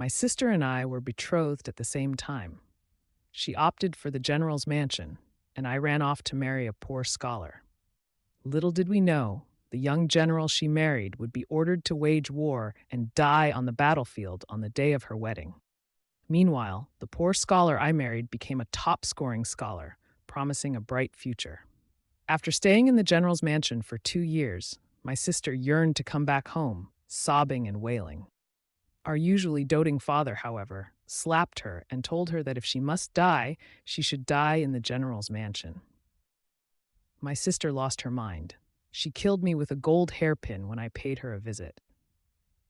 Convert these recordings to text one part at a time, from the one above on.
My sister and I were betrothed at the same time. She opted for the general's mansion, and I ran off to marry a poor scholar. Little did we know, the young general she married would be ordered to wage war and die on the battlefield on the day of her wedding. Meanwhile, the poor scholar I married became a top-scoring scholar, promising a bright future. After staying in the general's mansion for 2 years, my sister yearned to come back home, sobbing and wailing. Our usually doting father, however, slapped her and told her that if she must die, she should die in the general's mansion. My sister lost her mind. She killed me with a gold hairpin when I paid her a visit.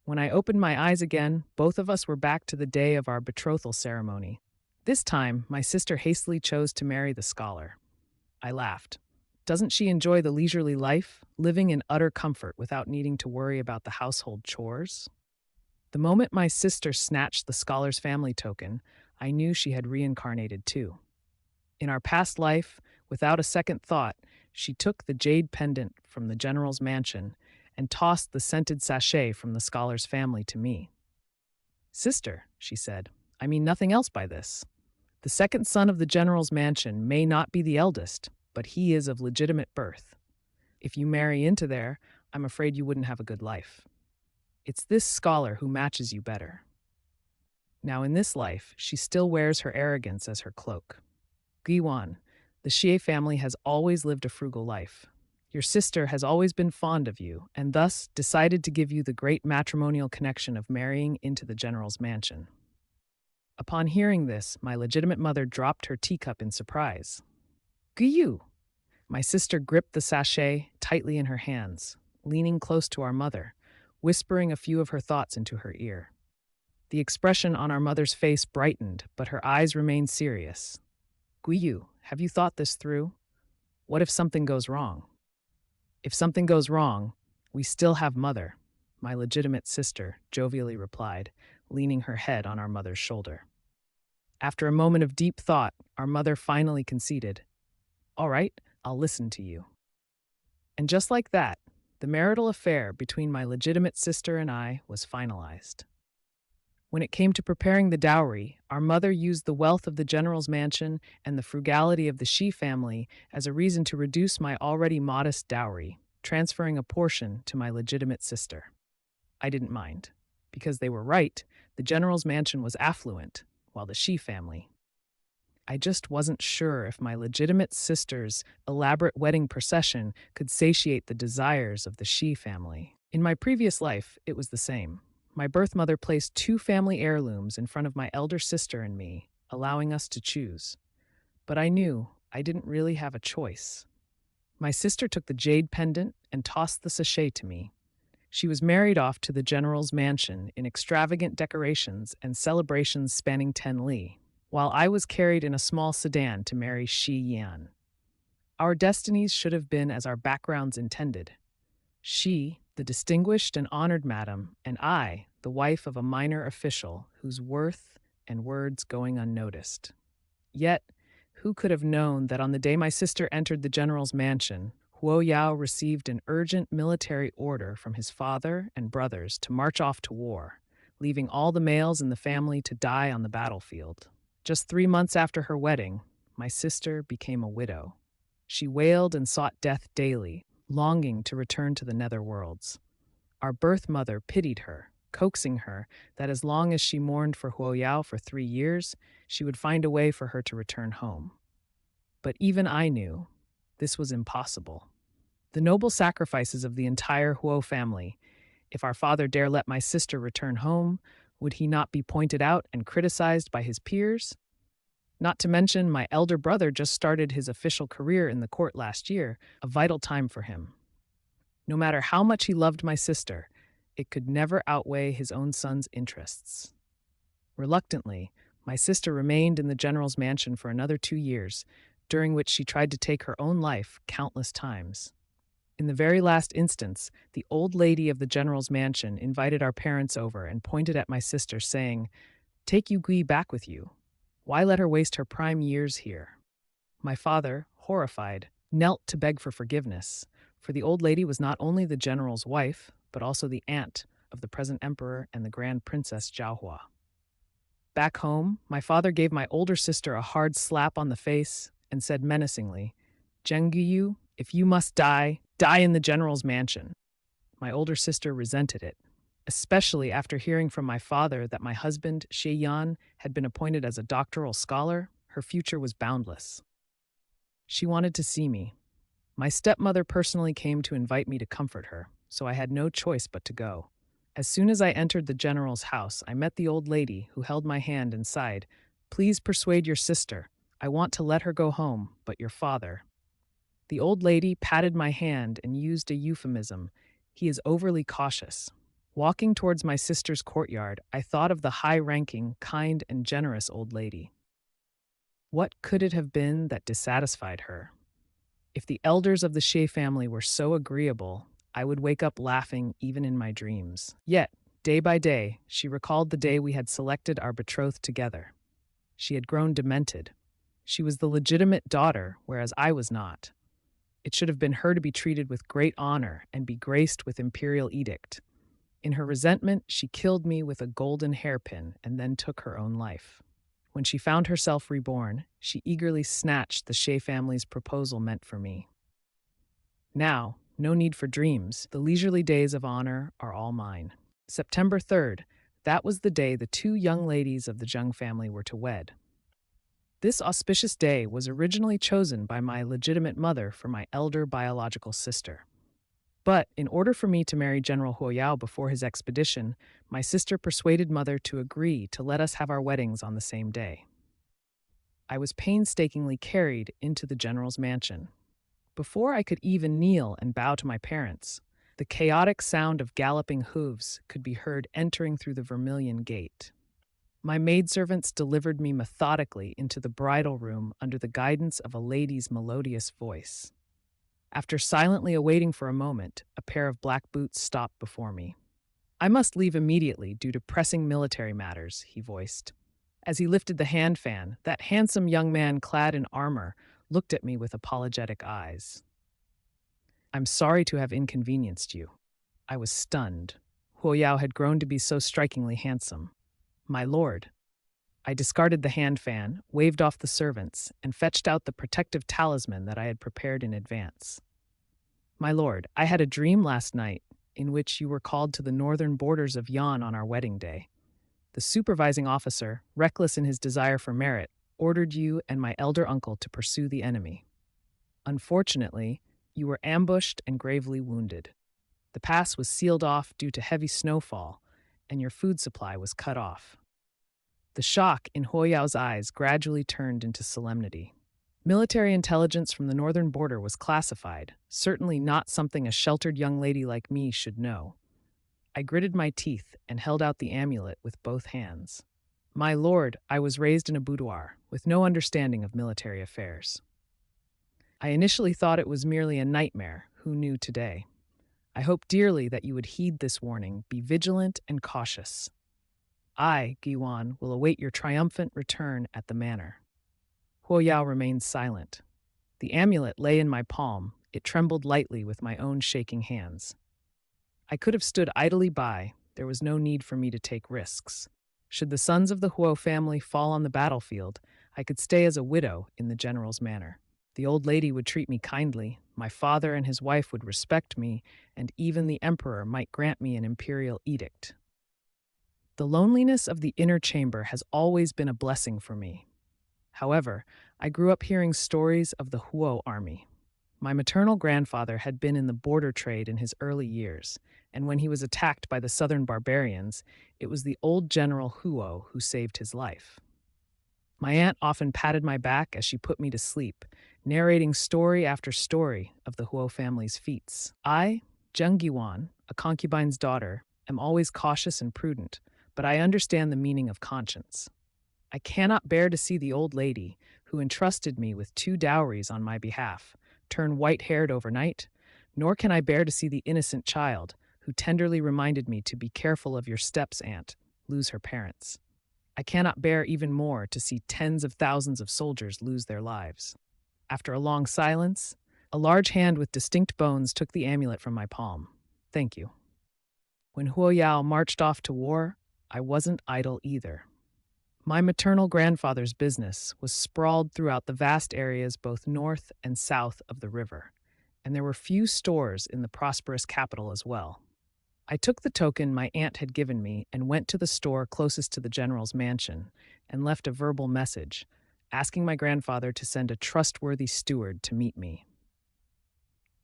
When I opened my eyes again, both of us were back to the day of our betrothal ceremony. This time, my sister hastily chose to marry the scholar. I laughed. Doesn't she enjoy the leisurely life, living in utter comfort without needing to worry about the household chores? The moment my sister snatched the scholar's family token, I knew she had reincarnated too. In our past life, without a second thought, she took the jade pendant from the general's mansion and tossed the scented sachet from the scholar's family to me. "Sister," she said, "I mean nothing else by this. The second son of the general's mansion may not be the eldest, but he is of legitimate birth. If you marry into there, I'm afraid you wouldn't have a good life. It's this scholar who matches you better." Now in this life, she still wears her arrogance as her cloak. Giwan, the Xie family has always lived a frugal life. Your sister has always been fond of you, and thus decided to give you the great matrimonial connection of marrying into the general's mansion. Upon hearing this, my legitimate mother dropped her teacup in surprise. "Guyu!" My sister gripped the sachet tightly in her hands, leaning close to our mother, whispering a few of her thoughts into her ear. The expression on our mother's face brightened, but her eyes remained serious. "Guyu, have you thought this through? What if something goes wrong?" "If something goes wrong, we still have mother," my legitimate sister jovially replied, leaning her head on our mother's shoulder. After a moment of deep thought, our mother finally conceded, "All right, I'll listen to you." And just like that, the marital affair between my legitimate sister and I was finalized. When it came to preparing the dowry, our mother used the wealth of the general's mansion and the frugality of the Shi family as a reason to reduce my already modest dowry, transferring a portion to my legitimate sister. I didn't mind. Because they were right, the general's mansion was affluent, while the Shi family. I just wasn't sure if my legitimate sister's elaborate wedding procession could satiate the desires of the Shi family. In my previous life, it was the same. My birth mother placed 2 family heirlooms in front of my elder sister and me, allowing us to choose. But I knew I didn't really have a choice. My sister took the jade pendant and tossed the sachet to me. She was married off to the general's mansion in extravagant decorations and celebrations spanning 10 li, while I was carried in a small sedan to marry Shi Yan. Our destinies should have been as our backgrounds intended. She, the distinguished and honored madam, and I, the wife of a minor official whose worth and words going unnoticed. Yet, who could have known that on the day my sister entered the general's mansion, Huo Yao received an urgent military order from his father and brothers to march off to war, leaving all the males in the family to die on the battlefield. Just 3 months after her wedding, my sister became a widow. She wailed and sought death daily, longing to return to the netherworlds. Our birth mother pitied her, coaxing her that as long as she mourned for Huo Yao for 3 years, she would find a way for her to return home. But even I knew this was impossible. The noble sacrifices of the entire Huo family. If our father dare let my sister return home, would he not be pointed out and criticized by his peers? Not to mention, my elder brother just started his official career in the court last year, a vital time for him. No matter how much he loved my sister, it could never outweigh his own son's interests. Reluctantly, my sister remained in the general's mansion for another 2 years, during which she tried to take her own life countless times. In the very last instance, the old lady of the general's mansion invited our parents over and pointed at my sister, saying, "Take Yu Gui back with you. Why let her waste her prime years here?" My father, horrified, knelt to beg for forgiveness, for the old lady was not only the general's wife, but also the aunt of the present emperor and the grand princess Jiaohua. Back home, my father gave my older sister a hard slap on the face and said menacingly, Jengyu, if you must die, die in the general's mansion. My older sister resented it, especially after hearing from my father that my husband, Xie Yan, had been appointed as a doctoral scholar. Her future was boundless. She wanted to see me. My stepmother personally came to invite me to comfort her, so I had no choice but to go. As soon as I entered the general's house, I met the old lady who held my hand and sighed, Please persuade your sister. I want to let her go home, but your father. The old lady patted my hand and used a euphemism. He is overly cautious. Walking towards my sister's courtyard, I thought of the high-ranking, kind, and generous old lady. What could it have been that dissatisfied her? If the elders of the Shea family were so agreeable, I would wake up laughing even in my dreams. Yet, day by day, she recalled the day we had selected our betrothed together. She had grown demented. She was the legitimate daughter, whereas I was not. It should have been her to be treated with great honor and be graced with imperial edict. In her resentment, she killed me with a golden hairpin and then took her own life. When she found herself reborn, she eagerly snatched the Shea family's proposal meant for me. Now, no need for dreams. The leisurely days of honor are all mine. September 3rd, that was the day the two young ladies of the Zheng family were to wed. This auspicious day was originally chosen by my legitimate mother for my elder biological sister. But in order for me to marry General Huoyao before his expedition, my sister persuaded mother to agree to let us have our weddings on the same day. I was painstakingly carried into the general's mansion. Before I could even kneel and bow to my parents, the chaotic sound of galloping hooves could be heard entering through the vermilion gate. My maidservants delivered me methodically into the bridal room under the guidance of a lady's melodious voice. After silently awaiting for a moment, a pair of black boots stopped before me. I must leave immediately due to pressing military matters, he voiced. As he lifted the hand fan, that handsome young man clad in armor looked at me with apologetic eyes. I'm sorry to have inconvenienced you. I was stunned. Huoyao had grown to be so strikingly handsome. My lord. I discarded the hand fan, waved off the servants, and fetched out the protective talisman that I had prepared in advance. My lord, I had a dream last night in which you were called to the northern borders of Yan on our wedding day. The supervising officer, reckless in his desire for merit, ordered you and my elder uncle to pursue the enemy. Unfortunately, you were ambushed and gravely wounded. The pass was sealed off due to heavy snowfall, and your food supply was cut off. The shock in Huoyao's eyes gradually turned into solemnity. Military intelligence from the northern border was classified, certainly not something a sheltered young lady like me should know. I gritted my teeth and held out the amulet with both hands. My lord, I was raised in a boudoir, with no understanding of military affairs. I initially thought it was merely a nightmare, who knew today. I hope dearly that you would heed this warning, be vigilant and cautious. I, Giwan, will await your triumphant return at the manor. Huoyao remained silent. The amulet lay in my palm. It trembled lightly with my own shaking hands. I could have stood idly by. There was no need for me to take risks. Should the sons of the Huo family fall on the battlefield, I could stay as a widow in the general's manor. The old lady would treat me kindly, my father and his wife would respect me, and even the emperor might grant me an imperial edict. The loneliness of the inner chamber has always been a blessing for me. However, I grew up hearing stories of the Huo army. My maternal grandfather had been in the border trade in his early years, and when he was attacked by the southern barbarians, it was the old General Huo who saved his life. My aunt often patted my back as she put me to sleep, narrating story after story of the Huo family's feats. I, Zheng Giwan, a concubine's daughter, am always cautious and prudent, but I understand the meaning of conscience. I cannot bear to see the old lady, who entrusted me with 2 dowries on my behalf, turn white-haired overnight, nor can I bear to see the innocent child, who tenderly reminded me to be careful of your steps, aunt, lose her parents. I cannot bear even more to see tens of thousands of soldiers lose their lives. After a long silence, a large hand with distinct bones took the amulet from my palm. Thank you. When Huoyao marched off to war, I wasn't idle either. My maternal grandfather's business was sprawled throughout the vast areas both north and south of the river, and there were few stores in the prosperous capital as well. I took the token my aunt had given me and went to the store closest to the general's mansion and left a verbal message, asking my grandfather to send a trustworthy steward to meet me.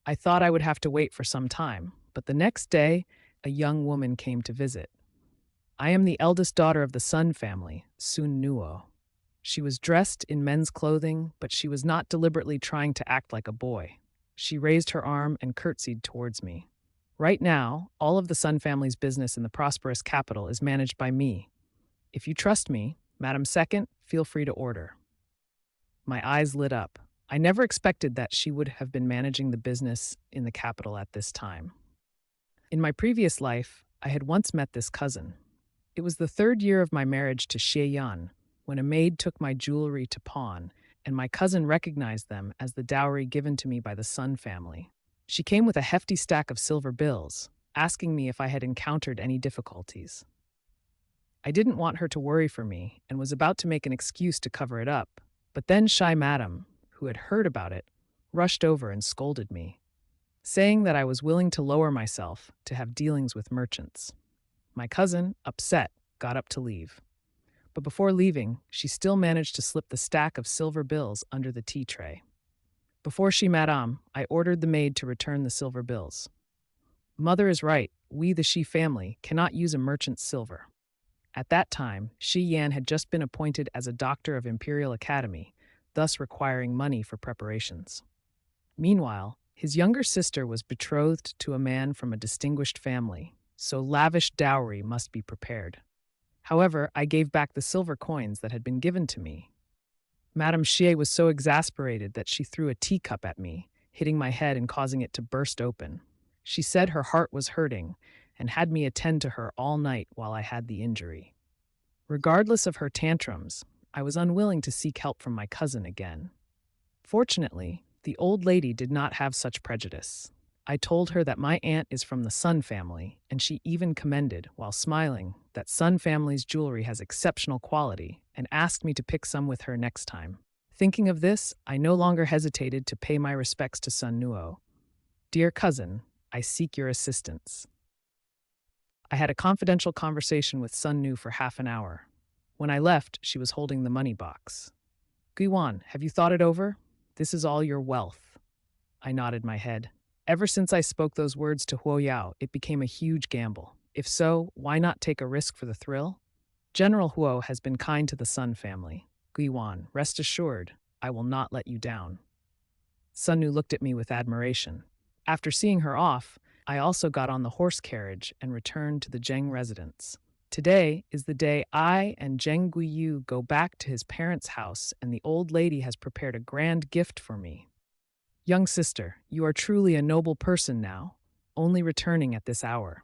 I thought I would have to wait for some time, but the next day, a young woman came to visit. I am the eldest daughter of the Sun family, Sun Nuo. She was dressed in men's clothing, but she was not deliberately trying to act like a boy. She raised her arm and curtsied towards me. Right now, all of the Sun family's business in the prosperous capital is managed by me. If you trust me, Madam Second, feel free to order. My eyes lit up. I never expected that she would have been managing the business in the capital at this time. In my previous life, I had once met this cousin. It was the third year of my marriage to Xie Yan, when a maid took my jewelry to pawn, and my cousin recognized them as the dowry given to me by the Sun family. She came with a hefty stack of silver bills, asking me if I had encountered any difficulties. I didn't want her to worry for me and was about to make an excuse to cover it up, but then Shy Madam, who had heard about it, rushed over and scolded me, saying that I was willing to lower myself to have dealings with merchants. My cousin, upset, got up to leave. But before leaving, she still managed to slip the stack of silver bills under the tea tray. Before she madame, I ordered the maid to return the silver bills. Mother is right, we the Shi family cannot use a merchant's silver. At that time, Shi Yan had just been appointed as a doctor of Imperial Academy, thus requiring money for preparations. Meanwhile, his younger sister was betrothed to a man from a distinguished family, so lavish dowry must be prepared. However, I gave back the silver coins that had been given to me. Madame Xie was so exasperated that she threw a teacup at me, hitting my head and causing it to burst open. She said her heart was hurting and had me attend to her all night while I had the injury. Regardless of her tantrums, I was unwilling to seek help from my cousin again. Fortunately, the old lady did not have such prejudice. I told her that my aunt is from the Sun family, and she even commended, while smiling, that Sun family's jewelry has exceptional quality and asked me to pick some with her next time. Thinking of this, I no longer hesitated to pay my respects to Sun Nuo. Dear cousin, I seek your assistance. I had a confidential conversation with Sun Nu for half an hour. When I left, she was holding the money box. Guiwan, have you thought it over? This is all your wealth. I nodded my head. Ever since I spoke those words to Huo Yao, it became a huge gamble. If so, why not take a risk for the thrill? General Huo has been kind to the Sun family. Guiwan, rest assured, I will not let you down. Sun Nu looked at me with admiration. After seeing her off, I also got on the horse carriage and returned to the Zheng residence. Today is the day I and Zheng Guiyu go back to his parents' house, and the old lady has prepared a grand gift for me. Young sister, you are truly a noble person now, only returning at this hour.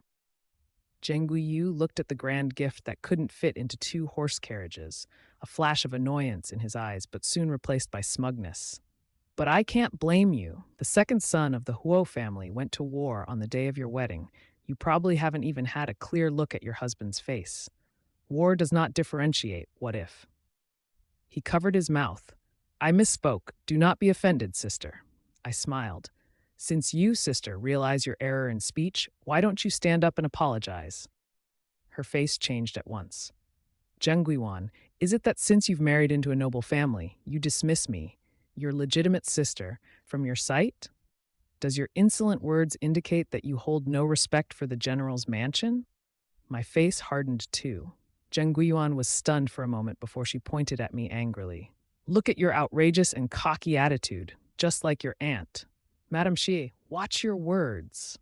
Zheng Guiyu looked at the grand gift that couldn't fit into two horse carriages, a flash of annoyance in his eyes, but soon replaced by smugness. But I can't blame you. The second son of the Huo family went to war on the day of your wedding. You probably haven't even had a clear look at your husband's face. War does not differentiate what if. He covered his mouth. I misspoke. Do not be offended, sister. I smiled. Since you, sister, realize your error in speech, why don't you stand up and apologize? Her face changed at once. Zheng Guiwan, is it that since you've married into a noble family, you dismiss me, your legitimate sister, from your sight? Does your insolent words indicate that you hold no respect for the general's mansion? My face hardened too. Zheng Guiyuan was stunned for a moment before she pointed at me angrily. Look at your outrageous and cocky attitude, just like your aunt. Madame Xie, watch your words.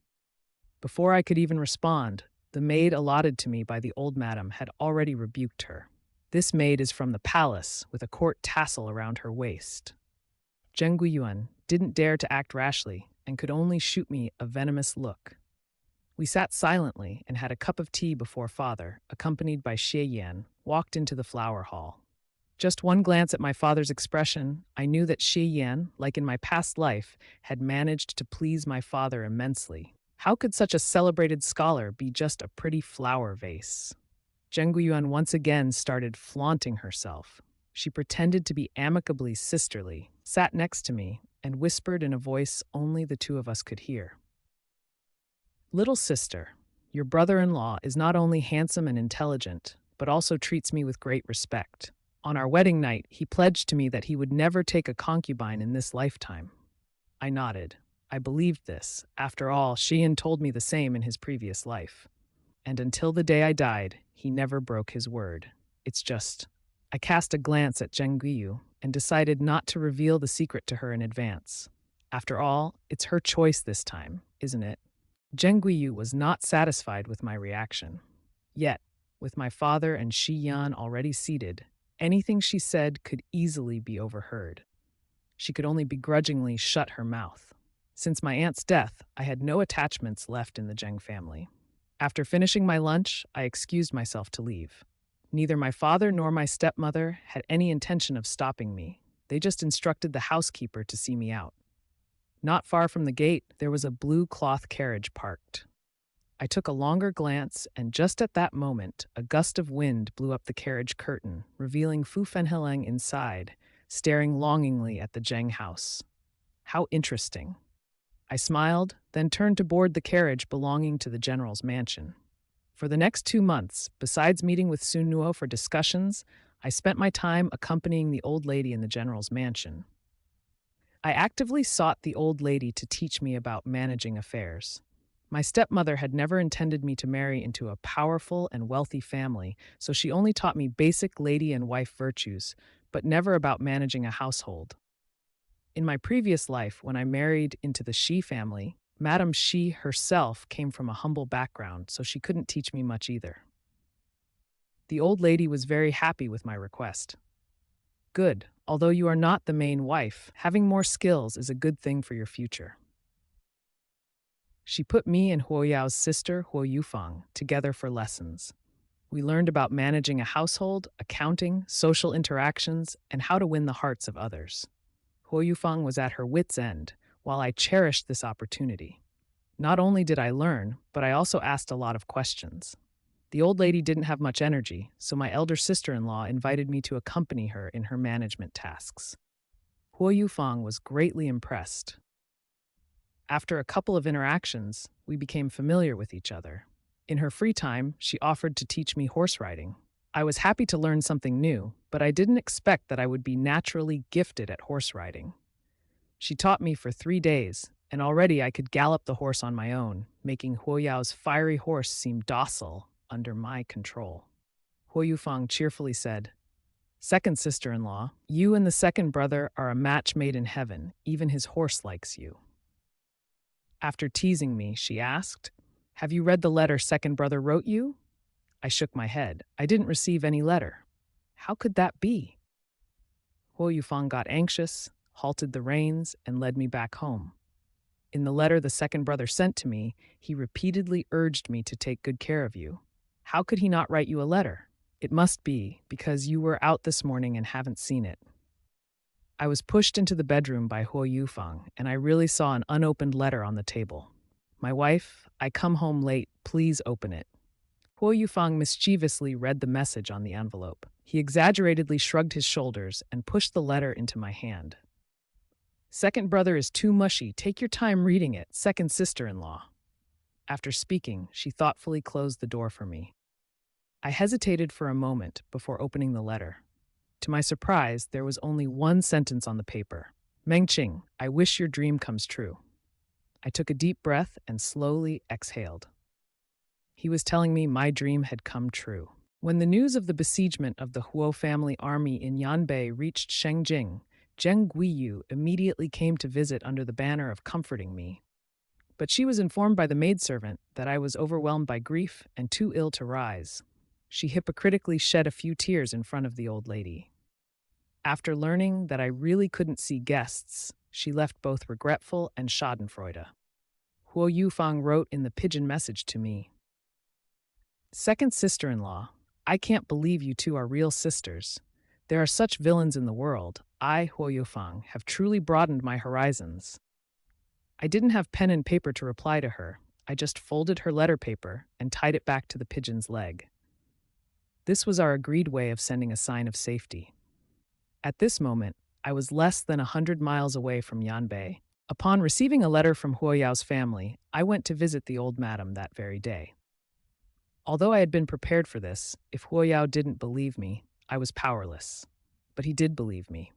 Before I could even respond, the maid allotted to me by the old madam had already rebuked her. This maid is from the palace, with a court tassel around her waist. Zheng Guiyuan didn't dare to act rashly and could only shoot me a venomous look. We sat silently and had a cup of tea before father, accompanied by Xie Yan, walked into the flower hall. Just one glance at my father's expression, I knew that Xie Yan, like in my past life, had managed to please my father immensely. How could such a celebrated scholar be just a pretty flower vase? Zheng Guiyuan once again started flaunting herself. She pretended to be amicably sisterly, sat next to me, and whispered in a voice only the two of us could hear. Little sister, your brother-in-law is not only handsome and intelligent, but also treats me with great respect. On our wedding night, he pledged to me that he would never take a concubine in this lifetime. I nodded. I believed this. After all, Xian told me the same in his previous life. And until the day I died, he never broke his word. It's just, I cast a glance at Zheng Guiyu and decided not to reveal the secret to her in advance. After all, it's her choice this time, isn't it? Zheng Guiyu was not satisfied with my reaction. Yet, with my father and Shi Yan already seated, anything she said could easily be overheard. She could only begrudgingly shut her mouth. Since my aunt's death, I had no attachments left in the Zheng family. After finishing my lunch, I excused myself to leave. Neither my father nor my stepmother had any intention of stopping me. They just instructed the housekeeper to see me out. Not far from the gate, there was a blue cloth carriage parked. I took a longer glance, and just at that moment, a gust of wind blew up the carriage curtain, revealing Fu Fenheleng inside, staring longingly at the Zheng house. How interesting. I smiled, then turned to board the carriage belonging to the general's mansion. For the next 2 months, besides meeting with Sun Nuo for discussions, I spent my time accompanying the old lady in the general's mansion. I actively sought the old lady to teach me about managing affairs. My stepmother had never intended me to marry into a powerful and wealthy family, so she only taught me basic lady and wife virtues, but never about managing a household. In my previous life, when I married into the Shi family, Madame Shi herself came from a humble background, so she couldn't teach me much either. The old lady was very happy with my request. Good, although you are not the main wife, having more skills is a good thing for your future. She put me and Huo Yao's sister, Huo Yufang, together for lessons. We learned about managing a household, accounting, social interactions, and how to win the hearts of others. Huo Yufang was at her wit's end, while I cherished this opportunity. Not only did I learn, but I also asked a lot of questions. The old lady didn't have much energy, so my elder sister-in-law invited me to accompany her in her management tasks. Huo Yufang was greatly impressed. After a couple of interactions, we became familiar with each other. In her free time, she offered to teach me horse riding. I was happy to learn something new, but I didn't expect that I would be naturally gifted at horse riding. She taught me for 3 days, and already I could gallop the horse on my own, making Huo Yao's fiery horse seem docile under my control. Huo Yufang cheerfully said, "Second sister-in-law, you and the second brother are a match made in heaven. Even his horse likes you." After teasing me, she asked, "Have you read the letter second brother wrote you?" I shook my head. I didn't receive any letter. How could that be? Huo Yufang got anxious, halted the reins, and led me back home. In the letter the second brother sent to me, he repeatedly urged me to take good care of you. How could he not write you a letter? It must be because you were out this morning and haven't seen it. I was pushed into the bedroom by Huo Yufang, and I really saw an unopened letter on the table. "My wife, I come home late, please open it." Huo Yufang mischievously read the message on the envelope. He exaggeratedly shrugged his shoulders and pushed the letter into my hand. "Second brother is too mushy. Take your time reading it, second sister-in-law." After speaking, she thoughtfully closed the door for me. I hesitated for a moment before opening the letter. To my surprise, there was only one sentence on the paper. "Mengqing, I wish your dream comes true." I took a deep breath and slowly exhaled. He was telling me my dream had come true. When the news of the besiegement of the Huo family army in Yanbei reached Shengjing, Zheng Guiyu immediately came to visit under the banner of comforting me. But she was informed by the maidservant that I was overwhelmed by grief and too ill to rise. She hypocritically shed a few tears in front of the old lady. After learning that I really couldn't see guests, she left both regretful and schadenfreude. Huo Yufang wrote in the pigeon message to me, "Second sister-in-law, I can't believe you two are real sisters. There are such villains in the world. I, Huo Yufang, have truly broadened my horizons." I didn't have pen and paper to reply to her. I just folded her letter paper and tied it back to the pigeon's leg. This was our agreed way of sending a sign of safety. At this moment, I was less than 100 miles away from Yanbei. Upon receiving a letter from Huoyao's family, I went to visit the old madam that very day. Although I had been prepared for this, if Huoyao didn't believe me, I was powerless. But he did believe me.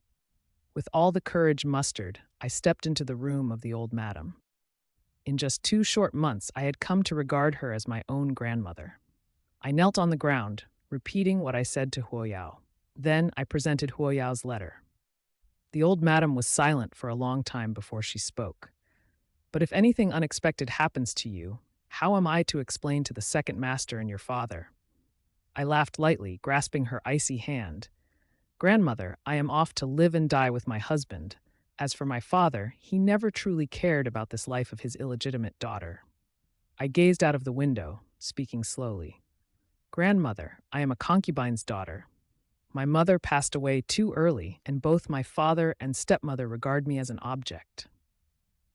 With all the courage mustered, I stepped into the room of the old madam. In just 2 short months, I had come to regard her as my own grandmother. I knelt on the ground, repeating what I said to Huoyao. Then I presented Huoyao's letter. The old madam was silent for a long time before she spoke. But if anything unexpected happens to you, how am I to explain to the second master and your father? I laughed lightly, grasping her icy hand. Grandmother, I am off to live and die with my husband. As for my father, he never truly cared about this life of his illegitimate daughter. I gazed out of the window, speaking slowly. Grandmother, I am a concubine's daughter. My mother passed away too early, and both my father and stepmother regard me as an object.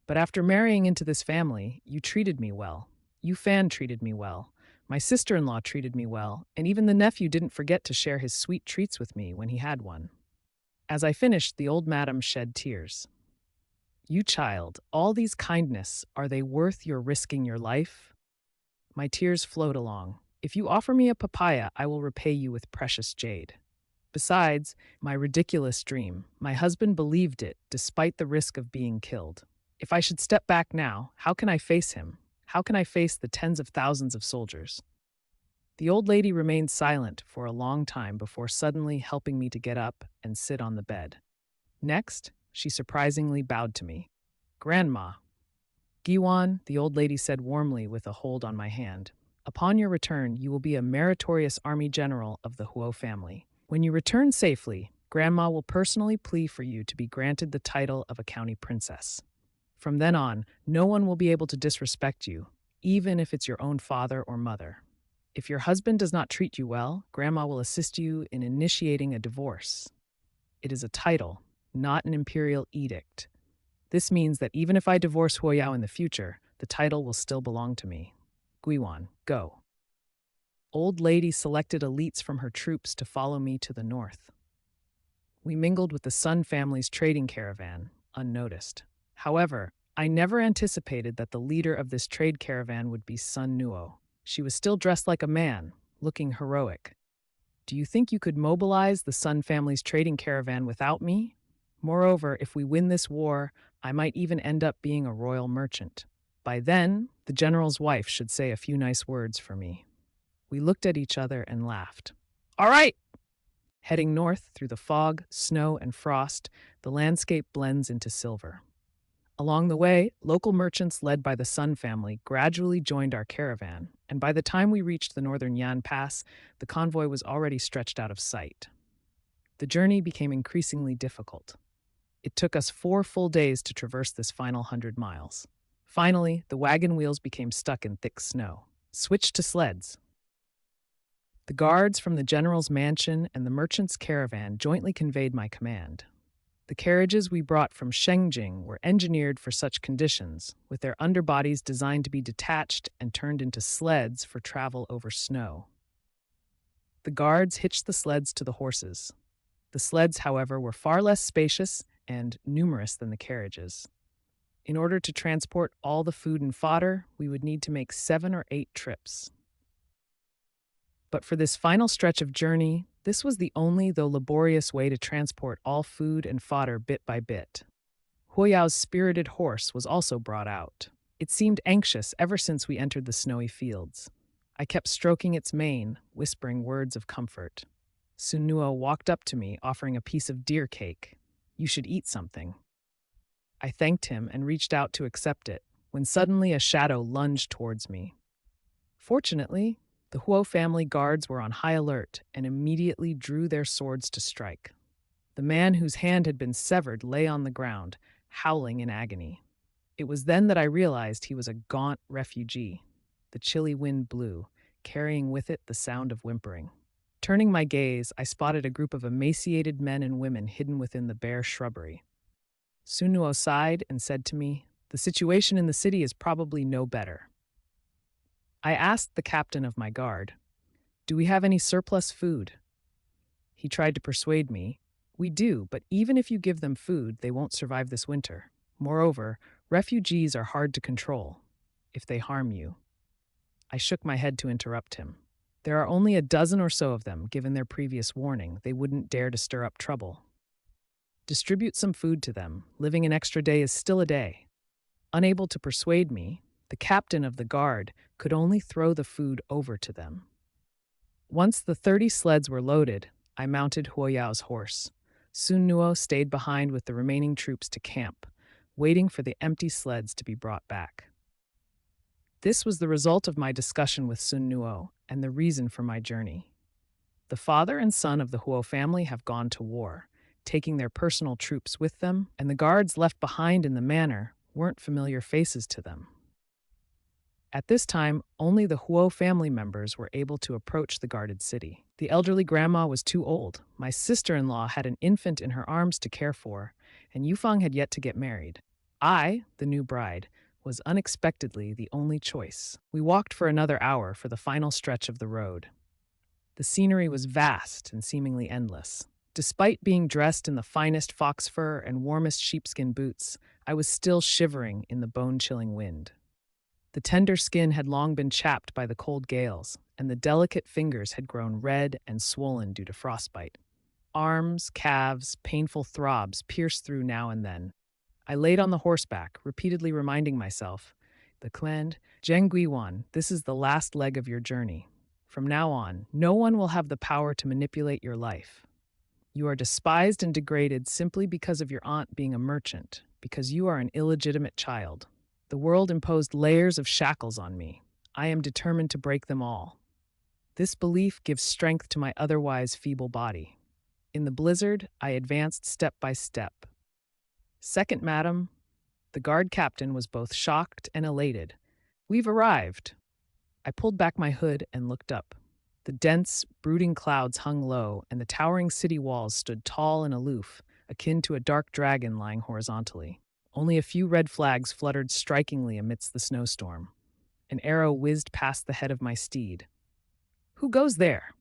But after marrying into this family, you treated me well. You Fan treated me well. My sister-in-law treated me well, and even the nephew didn't forget to share his sweet treats with me when he had one. As I finished, the old madam shed tears. You child, all these kindness, are they worth your risking your life? My tears flowed along. If you offer me a papaya, I will repay you with precious jade. Besides, my ridiculous dream, my husband believed it despite the risk of being killed. If I should step back now, how can I face him? How can I face the tens of thousands of soldiers? The old lady remained silent for a long time before suddenly helping me to get up and sit on the bed. Next, she surprisingly bowed to me. Grandma. Giwan, the old lady said warmly with a hold on my hand. Upon your return, you will be a meritorious army general of the Huo family. When you return safely, Grandma will personally plead for you to be granted the title of a county princess. From then on, no one will be able to disrespect you, even if it's your own father or mother. If your husband does not treat you well, Grandma will assist you in initiating a divorce. It is a title, not an imperial edict. This means that even if I divorce Huoyao in the future, the title will still belong to me. Guiwan, go. Old lady selected elites from her troops to follow me to the north. We mingled with the Sun family's trading caravan, unnoticed. However, I never anticipated that the leader of this trade caravan would be Sun Nuo. She was still dressed like a man, looking heroic. Do you think you could mobilize the Sun family's trading caravan without me? Moreover, if we win this war, I might even end up being a royal merchant. By then, the general's wife should say a few nice words for me. We looked at each other and laughed. All right! Heading north through the fog, snow, and frost, the landscape blends into silver. Along the way, local merchants led by the Sun family gradually joined our caravan, and by the time we reached the northern Yan Pass, the convoy was already stretched out of sight. The journey became increasingly difficult. It took us 4 full days to traverse this final 100 miles. Finally, the wagon wheels became stuck in thick snow. Switched to sleds. The guards from the general's mansion and the merchant's caravan jointly conveyed my command. The carriages we brought from Shengjing were engineered for such conditions, with their underbodies designed to be detached and turned into sleds for travel over snow. The guards hitched the sleds to the horses. The sleds, however, were far less spacious and numerous than the carriages. In order to transport all the food and fodder, we would need to make 7 or 8 trips. But for this final stretch of journey, this was the only, though laborious, way to transport all food and fodder bit by bit. Huoyao's spirited horse was also brought out. It seemed anxious ever since we entered the snowy fields. I kept stroking its mane, whispering words of comfort. Sun Nuo walked up to me, offering a piece of deer cake. You should eat something. I thanked him and reached out to accept it, when suddenly a shadow lunged towards me. Fortunately, the Huo family guards were on high alert and immediately drew their swords to strike. The man whose hand had been severed lay on the ground, howling in agony. It was then that I realized he was a gaunt refugee. The chilly wind blew, carrying with it the sound of whimpering. Turning my gaze, I spotted a group of emaciated men and women hidden within the bare shrubbery. Sun Nuo sighed and said to me, "The situation in the city is probably no better." I asked the captain of my guard, Do we have any surplus food? He tried to persuade me. We do, but even if you give them food, they won't survive this winter. Moreover, refugees are hard to control if they harm you. I shook my head to interrupt him. There are only a dozen or so of them, given their previous warning. They wouldn't dare to stir up trouble. Distribute some food to them. Living an extra day is still a day. Unable to persuade me, the captain of the guard could only throw the food over to them. Once the 30 sleds were loaded, I mounted Huoyao's horse. Sun Nuo stayed behind with the remaining troops to camp, waiting for the empty sleds to be brought back. This was the result of my discussion with Sun Nuo and the reason for my journey. The father and son of the Huo family have gone to war, taking their personal troops with them, and the guards left behind in the manor weren't familiar faces to them. At this time, only the Huo family members were able to approach the guarded city. The elderly grandma was too old. My sister-in-law had an infant in her arms to care for, and Yufeng had yet to get married. I, the new bride, was unexpectedly the only choice. We walked for another hour for the final stretch of the road. The scenery was vast and seemingly endless. Despite being dressed in the finest fox fur and warmest sheepskin boots, I was still shivering in the bone-chilling wind. The tender skin had long been chapped by the cold gales, and the delicate fingers had grown red and swollen due to frostbite. Arms, calves, painful throbs pierced through now and then. I laid on the horseback, repeatedly reminding myself, the clan, Zhengguiwan, this is the last leg of your journey. From now on, no one will have the power to manipulate your life. You are despised and degraded simply because of your aunt being a merchant, because you are an illegitimate child. The world imposed layers of shackles on me. I am determined to break them all. This belief gives strength to my otherwise feeble body. In the blizzard, I advanced step by step. Second, madam, the guard captain was both shocked and elated. We've arrived. I pulled back my hood and looked up. The dense, brooding clouds hung low, and the towering city walls stood tall and aloof, akin to a dark dragon lying horizontally. Only a few red flags fluttered strikingly amidst the snowstorm. An arrow whizzed past the head of my steed. Who goes there?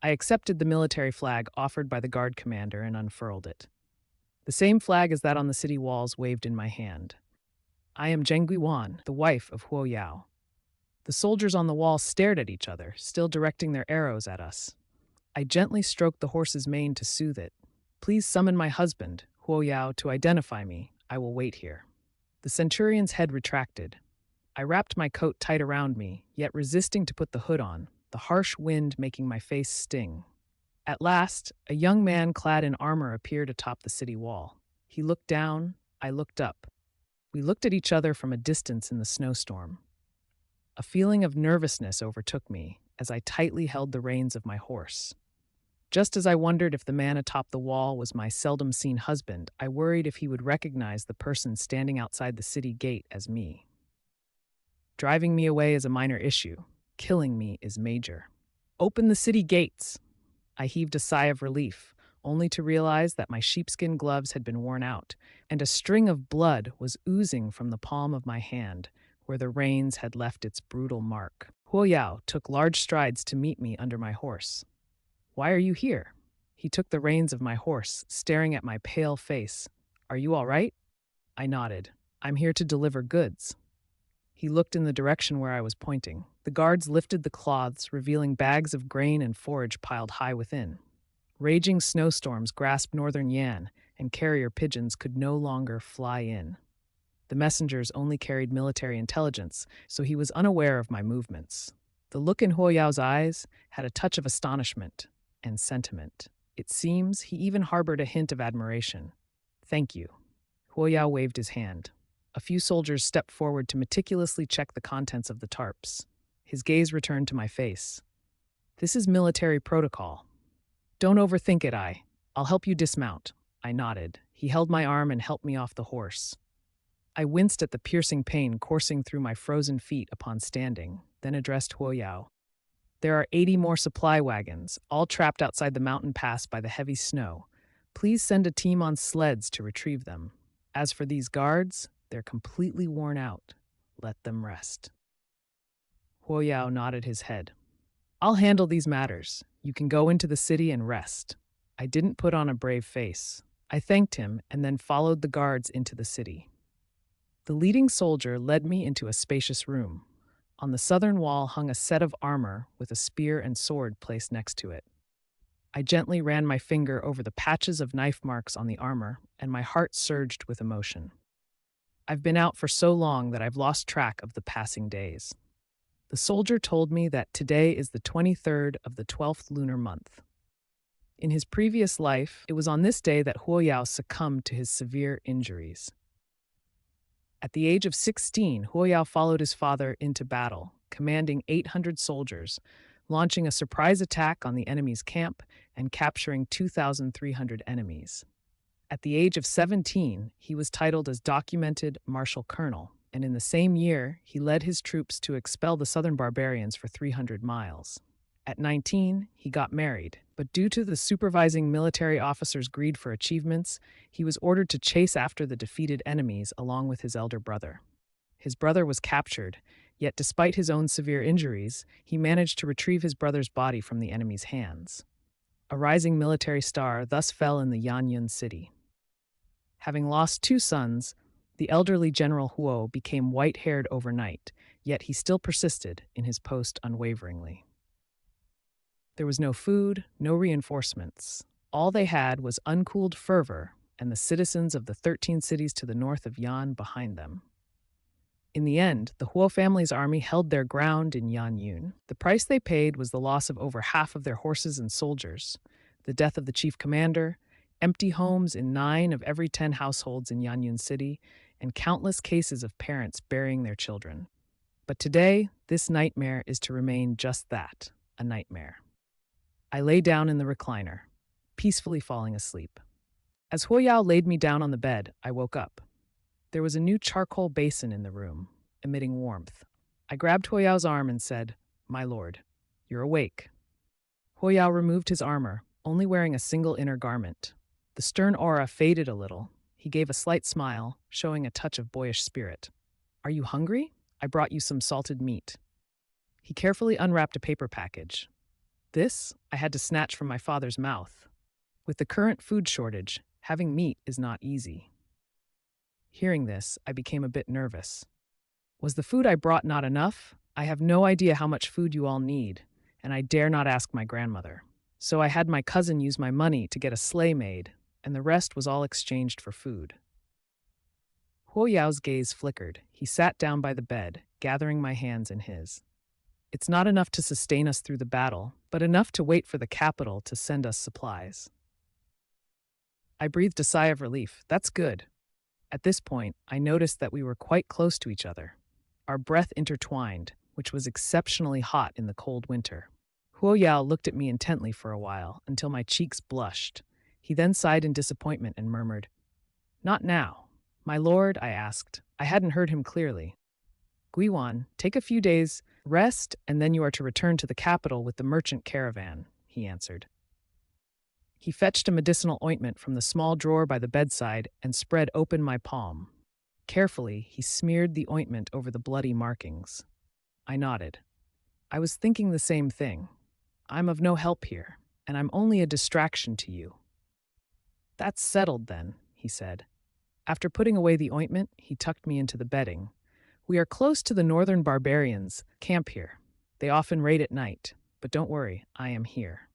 I accepted the military flag offered by the guard commander and unfurled it. The same flag as that on the city walls waved in my hand. I am Zhengguiwan, the wife of Huo Yao. The soldiers on the wall stared at each other, still directing their arrows at us. I gently stroked the horse's mane to soothe it. Please summon my husband, Huo Yao, to identify me. I will wait here. The centurion's head retracted. I wrapped my coat tight around me, yet resisting to put the hood on, the harsh wind making my face sting. At last, a young man clad in armor appeared atop the city wall. He looked down, I looked up. We looked at each other from a distance in the snowstorm. A feeling of nervousness overtook me as I tightly held the reins of my horse. Just as I wondered if the man atop the wall was my seldom-seen husband, I worried if he would recognize the person standing outside the city gate as me. Driving me away is a minor issue. Killing me is major. Open the city gates! I heaved a sigh of relief, only to realize that my sheepskin gloves had been worn out, and a string of blood was oozing from the palm of my hand, where the reins had left its brutal mark. Huo Yao took large strides to meet me under my horse. Why are you here? He took the reins of my horse, staring at my pale face. Are you all right? I nodded. I'm here to deliver goods. He looked in the direction where I was pointing. The guards lifted the cloths, revealing bags of grain and forage piled high within. Raging snowstorms grasped northern Yan, and carrier pigeons could no longer fly in. The messengers only carried military intelligence, so he was unaware of my movements. The look in Huo Yao's eyes had a touch of astonishment and sentiment. It seems he even harbored a hint of admiration. Thank you. Huo Yao waved his hand. A few soldiers stepped forward to meticulously check the contents of the tarps. His gaze returned to my face. This is military protocol. Don't overthink it, I'll help you dismount. I nodded. He held my arm and helped me off the horse. I winced at the piercing pain coursing through my frozen feet upon standing, then addressed Huo Yao. There are 80 more supply wagons, all trapped outside the mountain pass by the heavy snow. Please send a team on sleds to retrieve them. As for these guards, they're completely worn out. Let them rest. Huo Yao nodded his head. I'll handle these matters. You can go into the city and rest. I didn't put on a brave face. I thanked him and then followed the guards into the city. The leading soldier led me into a spacious room. On the southern wall hung a set of armor with a spear and sword placed next to it. I gently ran my finger over the patches of knife marks on the armor, and my heart surged with emotion. I've been out for so long that I've lost track of the passing days. The soldier told me that today is the 23rd of the 12th lunar month. In his previous life, it was on this day that Huo Yao succumbed to his severe injuries. At the age of 16, Huo Yao followed his father into battle, commanding 800 soldiers, launching a surprise attack on the enemy's camp and capturing 2,300 enemies. At the age of 17, he was titled as documented martial colonel, and in the same year, he led his troops to expel the southern barbarians for 300 miles. At 19, he got married, but due to the supervising military officer's greed for achievements, he was ordered to chase after the defeated enemies along with his elder brother. His brother was captured, yet despite his own severe injuries, he managed to retrieve his brother's body from the enemy's hands. A rising military star thus fell in the Yanyun city. Having lost 2 sons, the elderly General Huo became white-haired overnight, yet he still persisted in his post unwaveringly. There was no food, no reinforcements. All they had was uncooled fervor and the citizens of the 13 cities to the north of Yan behind them. In the end, the Huo family's army held their ground in Yanyun. The price they paid was the loss of over half of their horses and soldiers, the death of the chief commander, empty homes in 9 of every 10 households in Yanyun City, and countless cases of parents burying their children. But today, this nightmare is to remain just that, a nightmare. I lay down in the recliner, peacefully falling asleep. As Huo Yao laid me down on the bed, I woke up. There was a new charcoal basin in the room, emitting warmth. I grabbed Huo Yao's arm and said, "My lord, you're awake." Huo Yao removed his armor, only wearing a single inner garment. The stern aura faded a little. He gave a slight smile, showing a touch of boyish spirit. "Are you hungry? I brought you some salted meat." He carefully unwrapped a paper package. This I had to snatch from my father's mouth. With the current food shortage, having meat is not easy. Hearing this, I became a bit nervous. Was the food I brought not enough? I have no idea how much food you all need, and I dare not ask my grandmother. So I had my cousin use my money to get a sleigh made, and the rest was all exchanged for food. Huo Yao's gaze flickered. He sat down by the bed, gathering my hands in his. It's not enough to sustain us through the battle, but enough to wait for the capital to send us supplies. I breathed a sigh of relief. That's good. At this point, I noticed that we were quite close to each other. Our breath intertwined, which was exceptionally hot in the cold winter. Huo Yao looked at me intently for a while, until my cheeks blushed. He then sighed in disappointment and murmured, "Not now." "My lord," I asked. I hadn't heard him clearly. "Guiwan, take a few days, rest, and then you are to return to the capital with the merchant caravan," he answered. He fetched a medicinal ointment from the small drawer by the bedside and spread open my palm. Carefully, he smeared the ointment over the bloody markings. I nodded. I was thinking the same thing. I'm of no help here, and I'm only a distraction to you. "That's settled then," he said. After putting away the ointment, he tucked me into the bedding. "We are close to the northern barbarians' camp here. They often raid at night, but don't worry, I am here."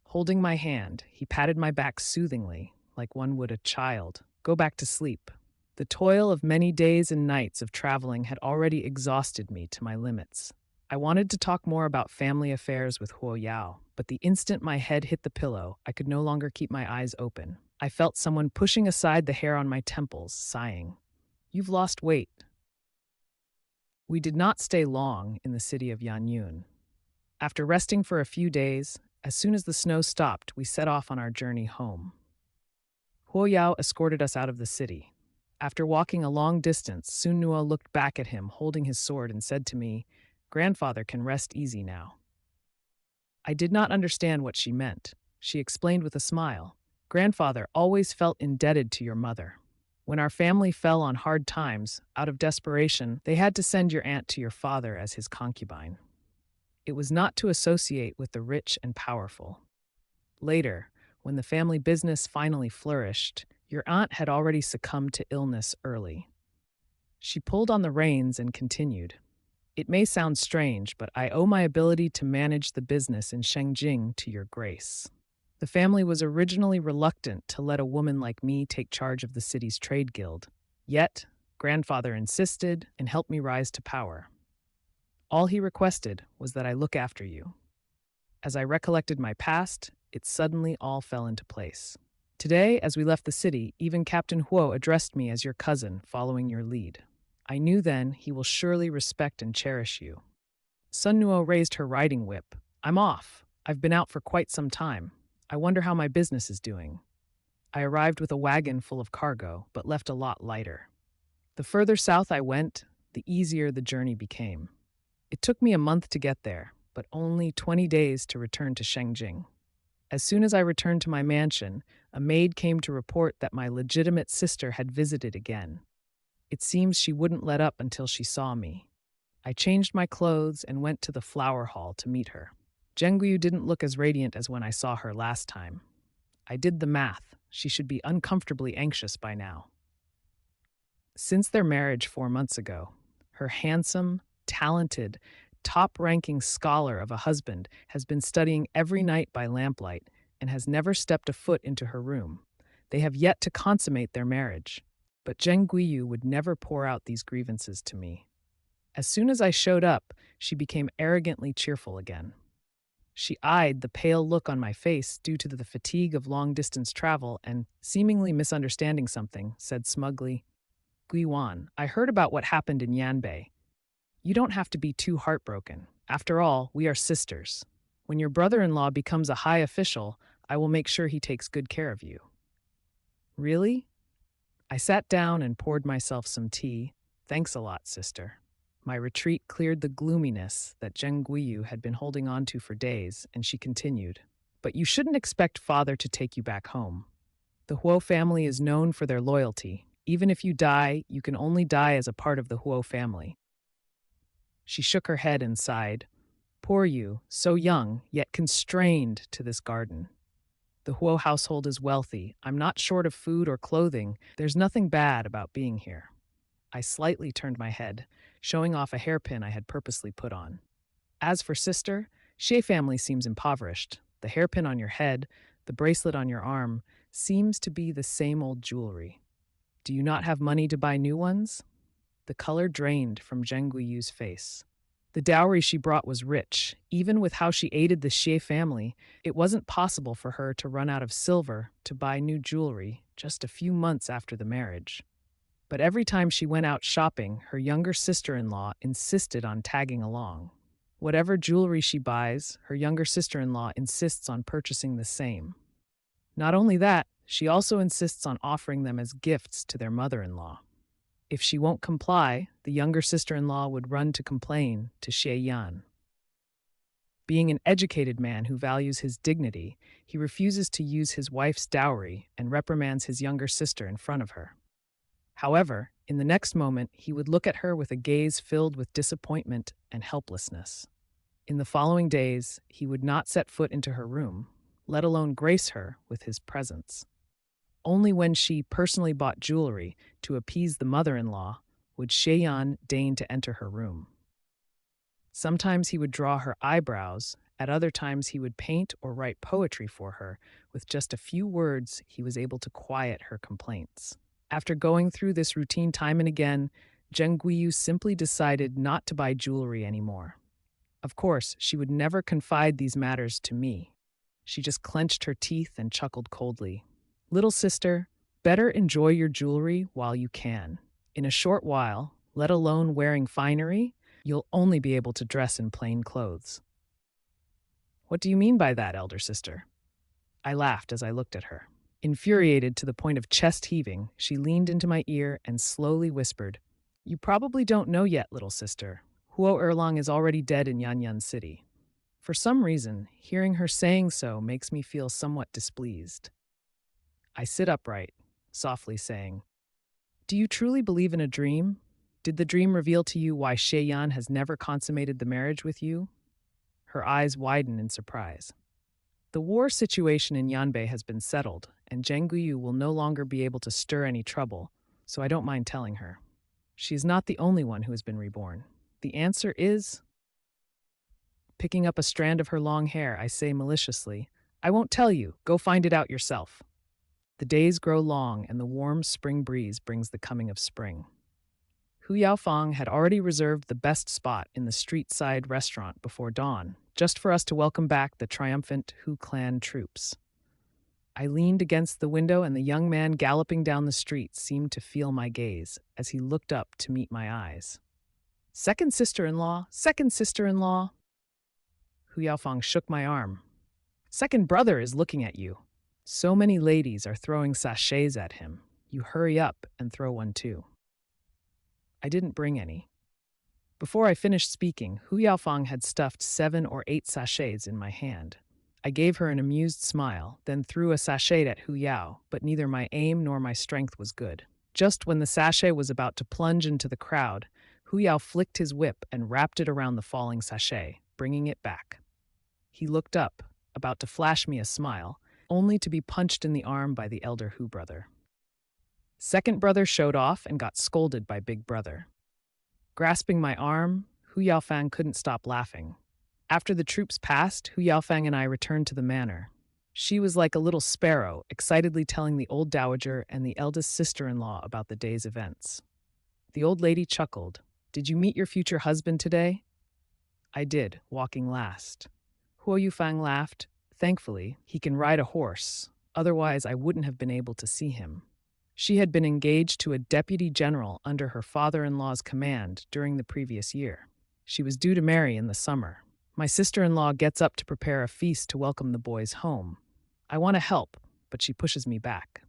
Holding my hand, he patted my back soothingly, like one would a child. "Go back to sleep." The toil of many days and nights of traveling had already exhausted me to my limits. I wanted to talk more about family affairs with Huo Yao, but the instant my head hit the pillow, I could no longer keep my eyes open. I felt someone pushing aside the hair on my temples, sighing. "You've lost weight." We did not stay long in the city of Yanyun. After resting for a few days, as soon as the snow stopped, we set off on our journey home. Huo Yao escorted us out of the city. After walking a long distance, Sun Nuo looked back at him, holding his sword, and said to me, "Grandfather can rest easy now." I did not understand what she meant. She explained with a smile, "Grandfather always felt indebted to your mother. When our family fell on hard times, out of desperation, they had to send your aunt to your father as his concubine. It was not to associate with the rich and powerful. Later, when the family business finally flourished, your aunt had already succumbed to illness early. She pulled on the reins and continued. It may sound strange, but I owe my ability to manage the business in Shengjing to your grace. The family was originally reluctant to let a woman like me take charge of the city's trade guild. Yet, grandfather insisted and helped me rise to power. All he requested was that I look after you. As I recollected my past, it suddenly all fell into place. Today, as we left the city, even Captain Huo addressed me as your cousin, following your lead. I knew then he will surely respect and cherish you. Sun Nuo raised her riding whip. I'm off. I've been out for quite some time. I wonder how my business is doing. I arrived with a wagon full of cargo, but left a lot lighter. The further south I went, the easier the journey became. It took me a month to get there, but only 20 days to return to Shengjing. As soon as I returned to my mansion, a maid came to report that my legitimate sister had visited again. It seems she wouldn't let up until she saw me. I changed my clothes and went to the flower hall to meet her. Zhengguyu didn't look as radiant as when I saw her last time. I did the math. She should be uncomfortably anxious by now. Since their marriage 4 months ago, her handsome, talented, top-ranking scholar of a husband has been studying every night by lamplight and has never stepped a foot into her room. They have yet to consummate their marriage, but Zheng Guiyu would never pour out these grievances to me. As soon as I showed up, she became arrogantly cheerful again. She eyed the pale look on my face due to the fatigue of long-distance travel and, seemingly misunderstanding something, said smugly, Guiwan, I heard about what happened in Yanbei. You don't have to be too heartbroken. After all, we are sisters. When your brother-in-law becomes a high official, I will make sure he takes good care of you. Really? I sat down and poured myself some tea. Thanks a lot, sister. My retreat cleared the gloominess that Zheng Guiyu had been holding on to for days, and she continued. But you shouldn't expect father to take you back home. The Huo family is known for their loyalty. Even if you die, you can only die as a part of the Huo family. She shook her head and sighed. Poor you, so young, yet constrained to this garden. The Huo household is wealthy. I'm not short of food or clothing. There's nothing bad about being here. I slightly turned my head, showing off a hairpin I had purposely put on. As for sister, Xie family seems impoverished. The hairpin on your head, the bracelet on your arm, seems to be the same old jewelry. Do you not have money to buy new ones? The color drained from Zheng Guiyu's face. The dowry she brought was rich. Even with how she aided the Xie family, it wasn't possible for her to run out of silver to buy new jewelry just a few months after the marriage. But every time she went out shopping, her younger sister-in-law insisted on tagging along. Whatever jewelry she buys, her younger sister-in-law insists on purchasing the same. Not only that, she also insists on offering them as gifts to their mother-in-law. If she won't comply, the younger sister-in-law would run to complain to Xie Yan. Being an educated man who values his dignity, he refuses to use his wife's dowry and reprimands his younger sister in front of her. However, in the next moment, he would look at her with a gaze filled with disappointment and helplessness. In the following days, he would not set foot into her room, let alone grace her with his presence. Only when she personally bought jewelry to appease the mother-in-law would Xieyan deign to enter her room. Sometimes he would draw her eyebrows, at other times he would paint or write poetry for her. With just a few words, he was able to quiet her complaints. After going through this routine time and again, Zheng Guiyu simply decided not to buy jewelry anymore. Of course, she would never confide these matters to me. She just clenched her teeth and chuckled coldly. Little sister, better enjoy your jewelry while you can. In a short while, let alone wearing finery, you'll only be able to dress in plain clothes. What do you mean by that, elder sister? I laughed as I looked at her. Infuriated to the point of chest heaving, she leaned into my ear and slowly whispered, You probably don't know yet, little sister. Huo Erlong is already dead in Yanyan City. For some reason, hearing her saying so makes me feel somewhat displeased. I sit upright, softly saying, Do you truly believe in a dream? Did the dream reveal to you why Xie Yan has never consummated the marriage with you? Her eyes widen in surprise. The war situation in Yanbei has been settled, and Zhengguyu will no longer be able to stir any trouble, so I don't mind telling her. She is not the only one who has been reborn. The answer is... Picking up a strand of her long hair, I say maliciously, I won't tell you. Go find it out yourself. The days grow long, and the warm spring breeze brings the coming of spring. Hu Yaofang had already reserved the best spot in the street-side restaurant before dawn, just for us to welcome back the triumphant Hu clan troops. I leaned against the window, and the young man galloping down the street seemed to feel my gaze as he looked up to meet my eyes. Second sister-in-law, second sister-in-law. Hu Yaofang shook my arm. Second brother is looking at you. So many ladies are throwing sachets at him. You hurry up and throw one too. I didn't bring any. Before I finished speaking, Hu Yaofang had stuffed 7 or 8 sachets in my hand. I gave her an amused smile, then threw a sachet at Hu Yao, but neither my aim nor my strength was good. Just when the sachet was about to plunge into the crowd, Hu Yao flicked his whip and wrapped it around the falling sachet, bringing it back. He looked up, about to flash me a smile, only to be punched in the arm by the elder Hu brother. Second brother showed off and got scolded by big brother. Grasping my arm, Hu Yaofang couldn't stop laughing. After the troops passed, Hu Yaofang and I returned to the manor. She was like a little sparrow, excitedly telling the old dowager and the eldest sister-in-law about the day's events. The old lady chuckled. Did you meet your future husband today? I did, walking last. Hu Yaofang laughed. Thankfully, he can ride a horse. Otherwise, I wouldn't have been able to see him. She had been engaged to a deputy general under her father-in-law's command during the previous year. She was due to marry in the summer. My sister-in-law gets up to prepare a feast to welcome the boys home. I want to help, but she pushes me back.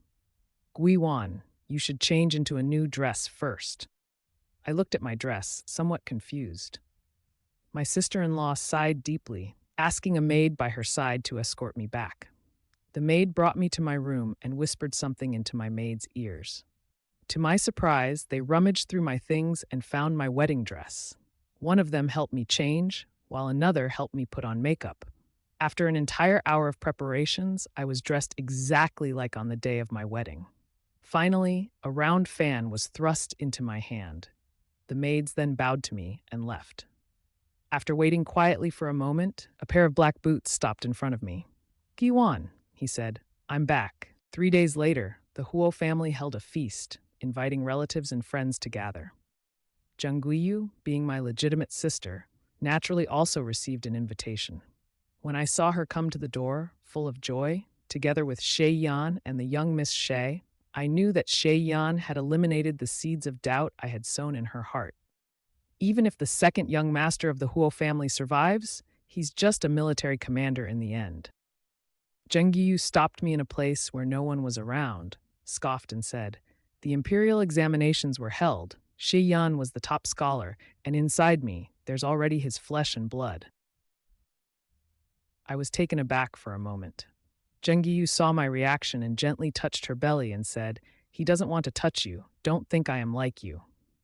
Guiwan, you should change into a new dress first. I looked at my dress, somewhat confused. My sister-in-law sighed deeply, asking a maid by her side to escort me back. The maid brought me to my room and whispered something into my maid's ears. To my surprise, they rummaged through my things and found my wedding dress. One of them helped me change, while another helped me put on makeup. After an entire hour of preparations, I was dressed exactly like on the day of my wedding. Finally, a round fan was thrust into my hand. The maids then bowed to me and left. After waiting quietly for a moment, a pair of black boots stopped in front of me. Giwan, he said, I'm back. 3 days later, the Huo family held a feast, inviting relatives and friends to gather. Zhengguyu, being my legitimate sister, naturally also received an invitation. When I saw her come to the door, full of joy, together with Shay Yan and the young Miss Shay, I knew that Shay Yan had eliminated the seeds of doubt I had sown in her heart. Even if the second young master of the Huo family survives, he's just a military commander in the end. Zhengguyu stopped me in a place where no one was around, scoffed and said, the imperial examinations were held. Shi Yan was the top scholar, and inside me, there's already his flesh and blood. I was taken aback for a moment. Zhengguyu saw my reaction and gently touched her belly and said, he doesn't want to touch you. Don't think I am like you.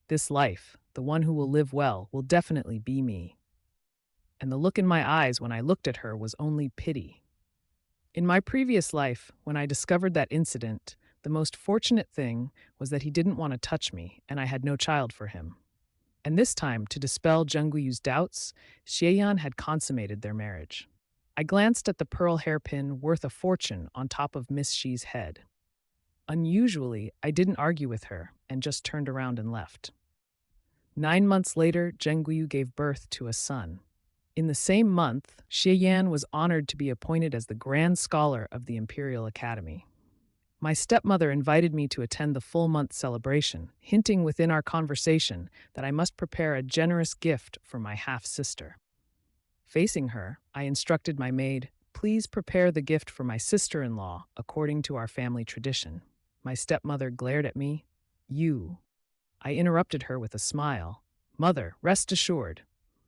This life, the one who will live well, will definitely be me. And the look in my eyes when I looked at her was only pity. In my previous life, when I discovered that incident, the most fortunate thing was that he didn't want to touch me, and I had no child for him. And this time, to dispel Zhengguyu's doubts, Xieyan had consummated their marriage. I glanced at the pearl hairpin worth a fortune on top of Miss Shi's head. Unusually, I didn't argue with her and just turned around and left. 9 months later, Zhengguyu gave birth to a son. In the same month, Xieyan was honored to be appointed as the Grand Scholar of the Imperial Academy. My stepmother invited me to attend the full-month celebration, hinting within our conversation that I must prepare a generous gift for my half-sister. Facing her, I instructed my maid, please prepare the gift for my sister-in-law according to our family tradition. My stepmother glared at me. You. I interrupted her with a smile. Mother, rest assured.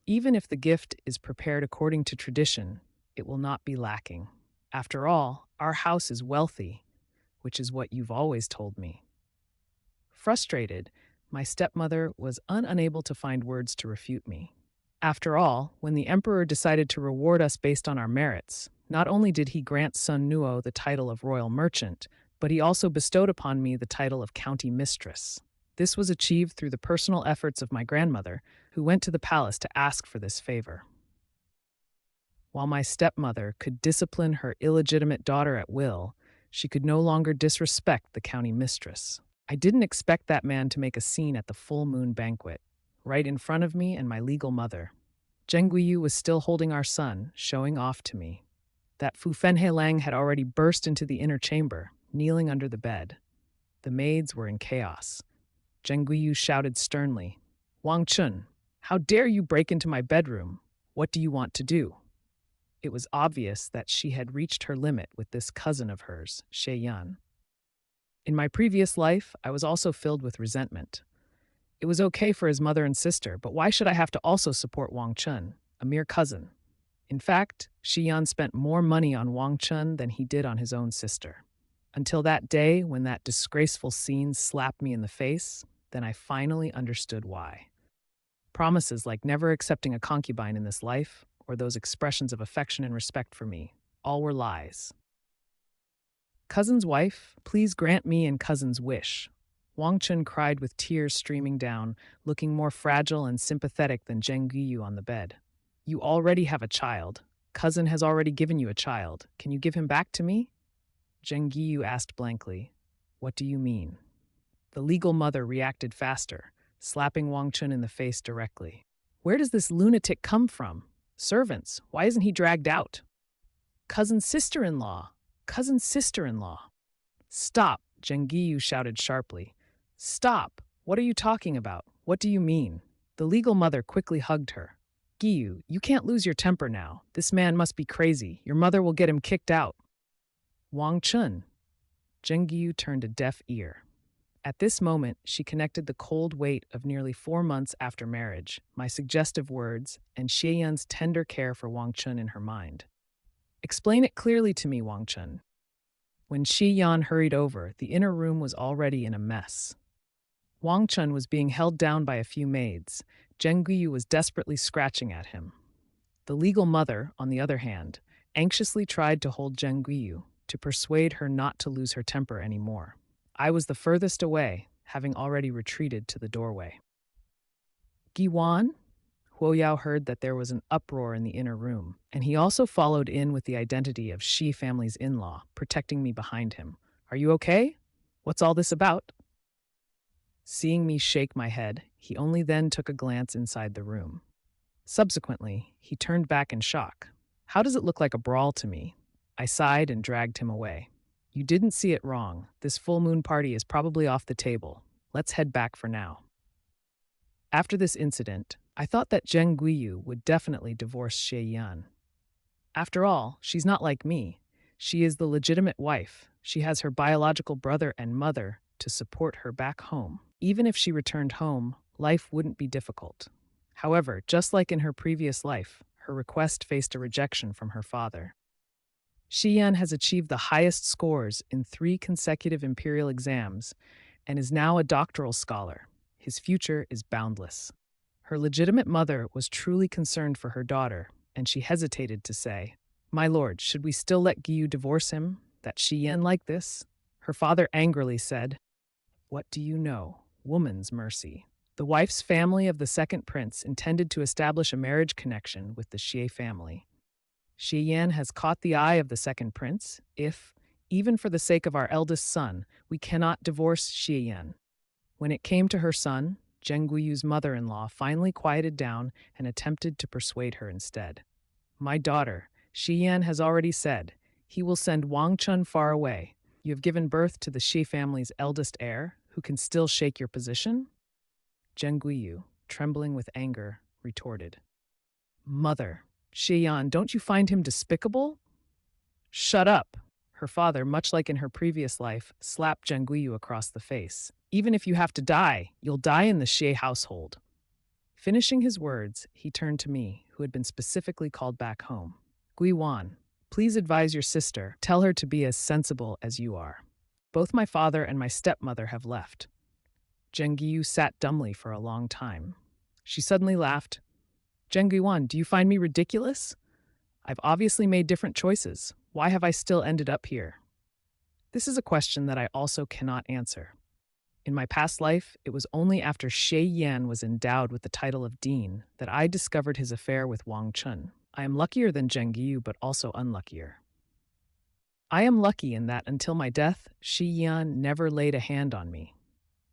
Even if the gift is prepared according to tradition, it will not be lacking. After all, our house is wealthy, which is what you've always told me. Frustrated, my stepmother was unable to find words to refute me. After all, when the emperor decided to reward us based on our merits, not only did he grant Sun Nuo the title of royal merchant, but he also bestowed upon me the title of county mistress. This was achieved through the personal efforts of my grandmother, who went to the palace to ask for this favor. While my stepmother could discipline her illegitimate daughter at will, she could no longer disrespect the county mistress. I didn't expect that man to make a scene at the full moon banquet, right in front of me and my legal mother. Zheng Guiyu was still holding our son, showing off to me. That Fu Fenhe Lang had already burst into the inner chamber, kneeling under the bed. The maids were in chaos. Zheng Guiyu shouted sternly, "Wang Chun, how dare you break into my bedroom? What do you want to do?" It was obvious that she had reached her limit with this cousin of hers, Xie Yan. In my previous life, I was also filled with resentment. It was okay for his mother and sister, but why should I have to also support Wang Chun, a mere cousin? In fact, Xie Yan spent more money on Wang Chun than he did on his own sister. Until that day when that disgraceful scene slapped me in the face, then I finally understood why. Promises like never accepting a concubine in this life, or those expressions of affection and respect for me, all were lies. "Cousin's wife, please grant me and cousin's wish." Wang Chun cried with tears streaming down, looking more fragile and sympathetic than Zheng Guiyu on the bed. "You already have a child. Cousin has already given you a child. Can you give him back to me?" Zheng Guiyu asked blankly, "What do you mean?" The legal mother reacted faster, slapping Wang Chun in the face directly. "Where does this lunatic come from? Servants, why isn't he dragged out?" "Cousin's sister-in-law! Cousin's sister-in-law!" "Stop!" Zheng Guiyu shouted sharply. "Stop! What are you talking about? What do you mean?" The legal mother quickly hugged her. "Guiyu, you can't lose your temper now. This man must be crazy. Your mother will get him kicked out." "Wang Chun." Zheng Guiyu turned a deaf ear. At this moment, she connected the cold weight of nearly 4 months after marriage, my suggestive words, and Xie Yan's tender care for Wang Chun in her mind. "Explain it clearly to me, Wang Chun." When Xie Yan hurried over, the inner room was already in a mess. Wang Chun was being held down by a few maids. Zheng Guiyu was desperately scratching at him. The legal mother, on the other hand, anxiously tried to hold Zheng Guiyu, to persuade her not to lose her temper anymore. I was the furthest away, having already retreated to the doorway. "Guiwan?" Huo Yao heard that there was an uproar in the inner room, and he also followed in with the identity of Shi family's in-law, protecting me behind him. "Are you okay? What's all this about?" Seeing me shake my head, he only then took a glance inside the room. Subsequently, he turned back in shock. "How does it look like a brawl to me?" I sighed and dragged him away. "You didn't see it wrong. This full moon party is probably off the table. Let's head back for now." After this incident, I thought that Zheng Guiyu would definitely divorce Xie Yan. After all, she's not like me. She is the legitimate wife. She has her biological brother and mother to support her back home. Even if she returned home, life wouldn't be difficult. However, just like in her previous life, her request faced a rejection from her father. Xie Yan has achieved the highest scores in 3 consecutive imperial exams and is now a doctoral scholar. His future is boundless. Her legitimate mother was truly concerned for her daughter, and she hesitated to say, "My lord, should we still let Guiyu divorce him? That Xie Yan like this?" Her father angrily said, "What do you know? Woman's mercy." The wife's family of the second prince intended to establish a marriage connection with the Xie family. Xie Yan has caught the eye of the second prince. If, even for the sake of our eldest son, we cannot divorce Xie Yan. When it came to her son, Zheng Guiyu's mother-in-law finally quieted down and attempted to persuade her instead. "My daughter, Xie Yan has already said, he will send Wang Chun far away. You have given birth to the Xie family's eldest heir, who can still shake your position?" Zheng Guiyu, trembling with anger, retorted, "Mother, Xie Yan, don't you find him despicable?" "Shut up!" Her father, much like in her previous life, slapped Zheng Guiyu across the face. "Even if you have to die, you'll die in the Xie household." Finishing his words, he turned to me, who had been specifically called back home. "Guiwan, please advise your sister. Tell her to be as sensible as you are. Both my father and my stepmother have left." Zheng Guiyu sat dumbly for a long time. She suddenly laughed. Zheng Guiwan, do you find me ridiculous? I've obviously made different choices. Why have I still ended up here? This is a question that I also cannot answer. In my past life, it was only after Xie Yan was endowed with the title of dean that I discovered his affair with Wang Chun. I am luckier than Zheng Yu, but also unluckier. I am lucky in that until my death, Xie Yan never laid a hand on me.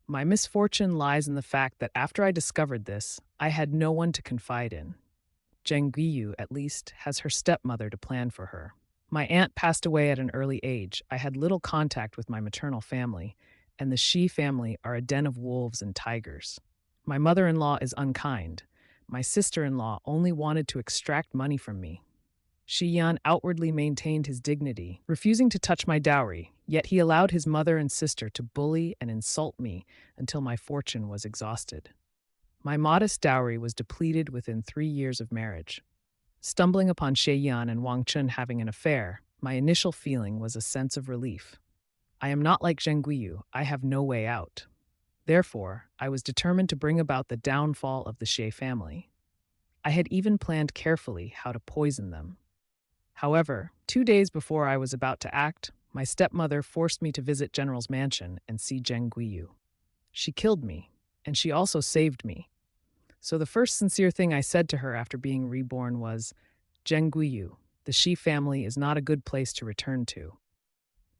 My misfortune lies in the fact that after I discovered this, I had no one to confide in. Zheng Guiyu, at least, has her stepmother to plan for her. My aunt passed away at an early age. I had little contact with my maternal family, and the Shi family are a den of wolves and tigers. My mother-in-law is unkind. My sister-in-law only wanted to extract money from me. Shi Yan outwardly maintained his dignity, refusing to touch my dowry, yet he allowed his mother and sister to bully and insult me until my fortune was exhausted. My modest dowry was depleted within 3 years of marriage. Stumbling upon Xie Yan and Wang Chun having an affair, my initial feeling was a sense of relief. I am not like Zheng Guiyu, I have no way out. Therefore, I was determined to bring about the downfall of the Xie family. I had even planned carefully how to poison them. However, 2 days before I was about to act, my stepmother forced me to visit General's mansion and see Zheng Guiyu. She killed me, and she also saved me. So the first sincere thing I said to her after being reborn was, Zheng Guiyu, the Shi family is not a good place to return to.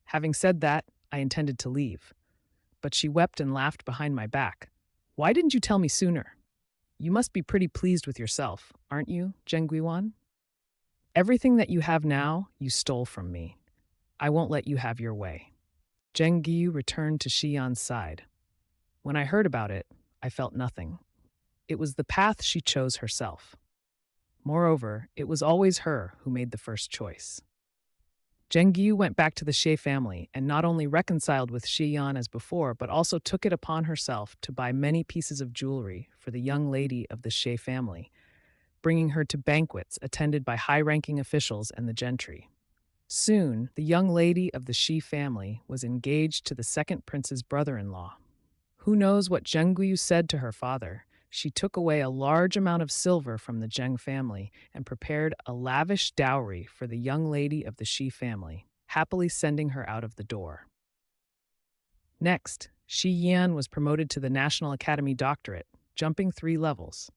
Having said that, I intended to leave. But she wept and laughed behind my back. Why didn't you tell me sooner? You must be pretty pleased with yourself, aren't you, Zheng Guiwan? Everything that you have now, you stole from me. I won't let you have your way. Zheng Guiyu returned to Xi Yan's side. When I heard about it, I felt nothing. It was the path she chose herself. Moreover, it was always her who made the first choice. Zheng Guiyu went back to the Xie family and not only reconciled with Xi Yan as before, but also took it upon herself to buy many pieces of jewelry for the young lady of the Xie family, bringing her to banquets attended by high-ranking officials and the gentry. Soon, the young lady of the Xi family was engaged to the second prince's brother-in-law. Who knows what Zheng Guiyu said to her father? She took away a large amount of silver from the Zheng family and prepared a lavish dowry for the young lady of the Xi family, happily sending her out of the door. Next, Xi Yan was promoted to the National Academy doctorate, jumping 3 levels.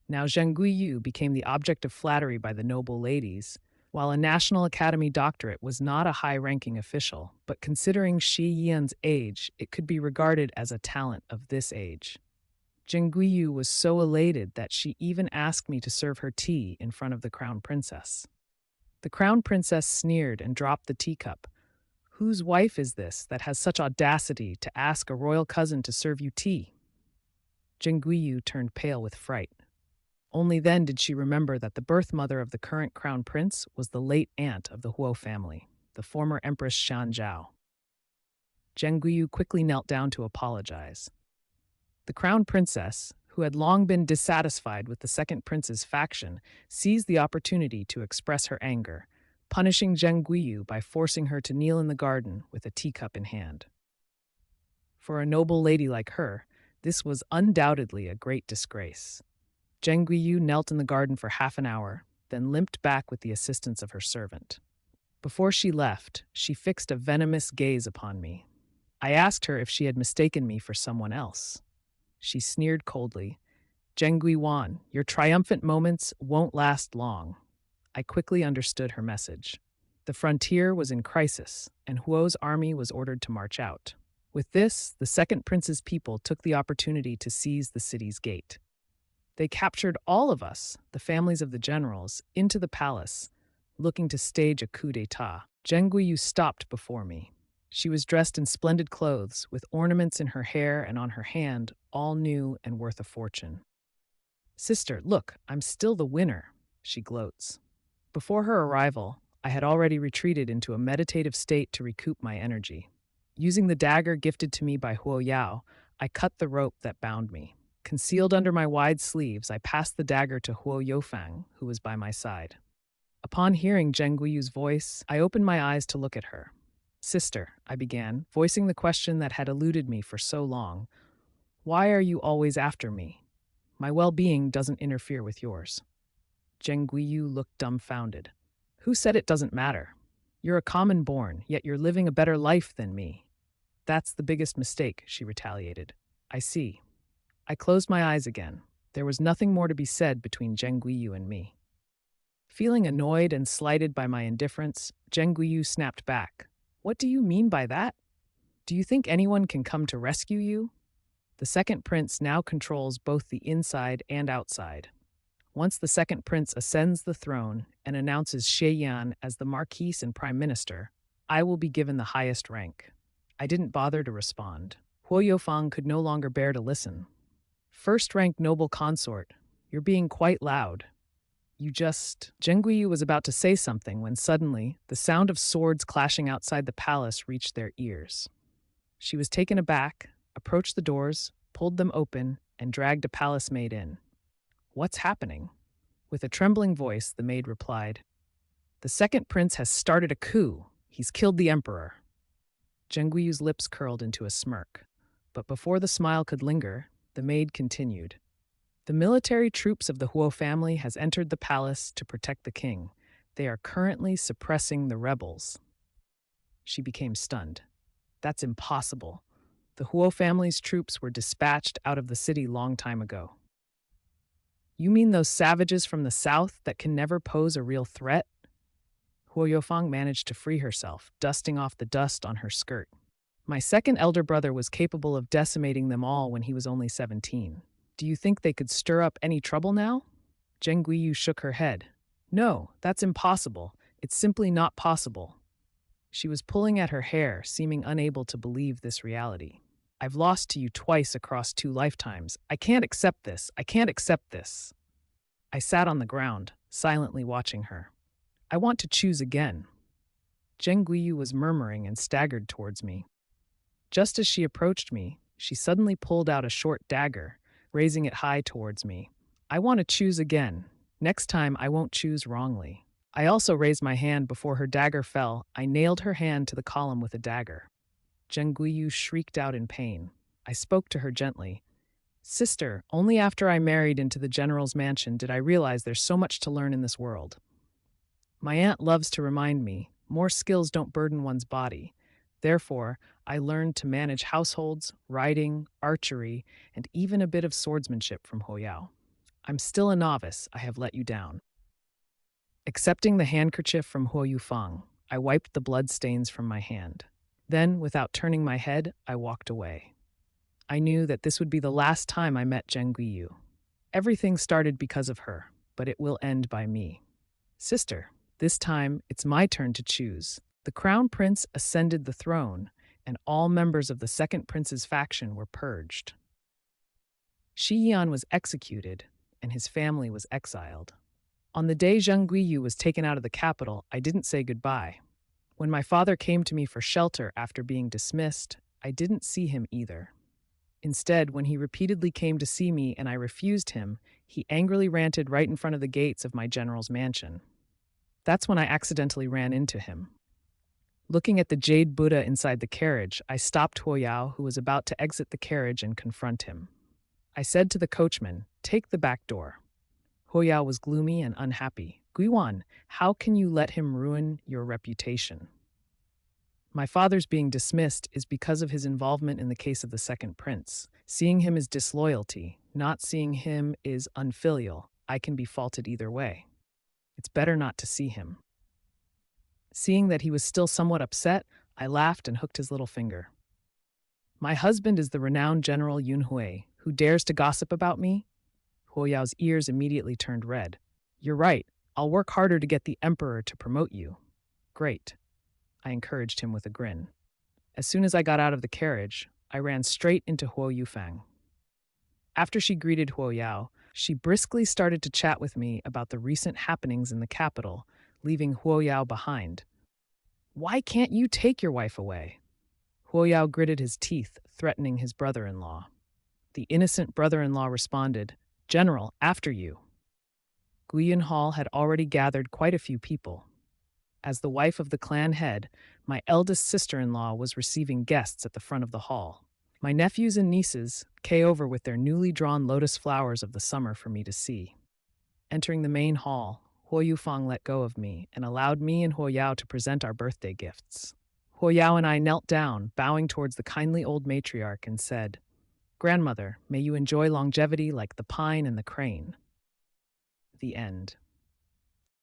Now Zheng Guiyu became the object of flattery by the noble ladies, while a National Academy doctorate was not a high-ranking official, but considering Xi Yan's age, it could be regarded as a talent of this age. Zheng Guiyu was so elated that she even asked me to serve her tea in front of the crown princess. The crown princess sneered and dropped the teacup. Whose wife is this that has such audacity to ask a royal cousin to serve you tea? Zheng Guiyu turned pale with fright. Only then did she remember that the birth mother of the current crown prince was the late aunt of the Huo family, the former Empress Shan Zhao. Zheng Guiyu quickly knelt down to apologize. The crown princess, who had long been dissatisfied with the second prince's faction, seized the opportunity to express her anger, punishing Zheng Guiyu by forcing her to kneel in the garden with a teacup in hand. For a noble lady like her, this was undoubtedly a great disgrace. Zheng Guiyu knelt in the garden for half an hour, then limped back with the assistance of her servant. Before she left, she fixed a venomous gaze upon me. I asked her if she had mistaken me for someone else. She sneered coldly. Zheng Guiwan, your triumphant moments won't last long. I quickly understood her message. The frontier was in crisis, and Huo's army was ordered to march out. With this, the second prince's people took the opportunity to seize the city's gate. They captured all of us, the families of the generals, into the palace, looking to stage a coup d'etat. Zheng Guiyu stopped before me. She was dressed in splendid clothes, with ornaments in her hair and on her hand, all new and worth a fortune. Sister, look, I'm still the winner, she gloats. Before her arrival, I had already retreated into a meditative state to recoup my energy. Using the dagger gifted to me by Huo Yao, I cut the rope that bound me. Concealed under my wide sleeves, I passed the dagger to Huo Youfang, who was by my side. Upon hearing Zheng Guiyu's voice, I opened my eyes to look at her. Sister, I began, voicing the question that had eluded me for so long. Why are you always after me? My well-being doesn't interfere with yours." Zheng Guiyu looked dumbfounded. "Who said it doesn't matter? You're a common born, yet you're living a better life than me." "That's the biggest mistake," she retaliated. "I see." I closed my eyes again. There was nothing more to be said between Zheng Guiyu and me. Feeling annoyed and slighted by my indifference, Zheng Guiyu snapped back. "What do you mean by that? Do you think anyone can come to rescue you?" The second prince now controls both the inside and outside. Once the second prince ascends the throne and announces Xie Yan as the Marquis and Prime Minister, I will be given the highest rank. I didn't bother to respond. Huo Yofang could no longer bear to listen. "First-rank noble consort, you're being quite loud. Zheng Guiyu was about to say something when suddenly the sound of swords clashing outside the palace reached their ears. She was taken aback, approached the doors, pulled them open, and dragged a palace maid in. "What's happening?" With a trembling voice, the maid replied, "The second prince has started a coup. He's killed the emperor." Zheng Guiyu's lips curled into a smirk. But before the smile could linger, the maid continued, "The military troops of the Huo family has entered the palace to protect the king. They are currently suppressing the rebels." She became stunned. "That's impossible. The Huo family's troops were dispatched out of the city long time ago." "You mean those savages from the south that can never pose a real threat?" Huo Yofang managed to free herself, dusting off the dust on her skirt. "My second elder brother was capable of decimating them all when he was only 17. Do you think they could stir up any trouble now?" Zheng Guiyu shook her head. "No, that's impossible. It's simply not possible." She was pulling at her hair, seeming unable to believe this reality. "I've lost to you twice across 2 lifetimes. I can't accept this. I can't accept this." I sat on the ground, silently watching her. "I want to choose again." Zheng Guiyu was murmuring and staggered towards me. Just as she approached me, she suddenly pulled out a short dagger, raising it high towards me. "I want to choose again. Next time I won't choose wrongly." I also raised my hand before her dagger fell. I nailed her hand to the column with a dagger. Zheng Guiyu shrieked out in pain. I spoke to her gently. "Sister, only after I married into the general's mansion did I realize there's so much to learn in this world. My aunt loves to remind me, more skills don't burden one's body. Therefore, I learned to manage households, riding, archery, and even a bit of swordsmanship from Hoyao. I'm still a novice, I have let you down." Accepting the handkerchief from Huo Yufang, I wiped the blood stains from my hand. Then, without turning my head, I walked away. I knew that this would be the last time I met Zheng Guiyu. Everything started because of her, but it will end by me. "Sister, this time it's my turn to choose." The crown prince ascended the throne, and all members of the second prince's faction were purged. Shi Yan was executed, and his family was exiled. On the day Zheng Guiyu was taken out of the capital, I didn't say goodbye. When my father came to me for shelter after being dismissed, I didn't see him either. Instead, when he repeatedly came to see me and I refused him, he angrily ranted right in front of the gates of my general's mansion. That's when I accidentally ran into him. Looking at the jade Buddha inside the carriage, I stopped Huo Yao, who was about to exit the carriage, and confront him. I said to the coachman, "Take the back door." Huo Yao was gloomy and unhappy. "Guiwan, how can you let him ruin your reputation?" My father's being dismissed is because of his involvement in the case of the second prince. Seeing him is disloyalty. Not seeing him is unfilial. I can be faulted either way. It's better not to see him. Seeing that he was still somewhat upset, I laughed and hooked his little finger. "My husband is the renowned General Yun Hui, who dares to gossip about me?" Huo Yao's ears immediately turned red. "You're right. I'll work harder to get the emperor to promote you." "Great," I encouraged him with a grin. As soon as I got out of the carriage, I ran straight into Huo Yufang. After she greeted Huo Yao, she briskly started to chat with me about the recent happenings in the capital, leaving Huo Yao behind. "Why can't you take your wife away?" Huo Yao gritted his teeth, threatening his brother-in-law. The innocent brother-in-law responded, "General, after you." Guiyun Hall had already gathered quite a few people. As the wife of the clan head, my eldest sister-in-law was receiving guests at the front of the hall. My nephews and nieces came over with their newly drawn lotus flowers of the summer for me to see. Entering the main hall, Huo Yufang let go of me and allowed me and Huo Yao to present our birthday gifts. Huo Yao and I knelt down, bowing towards the kindly old matriarch, and said, "Grandmother, may you enjoy longevity like the pine and the crane." The end.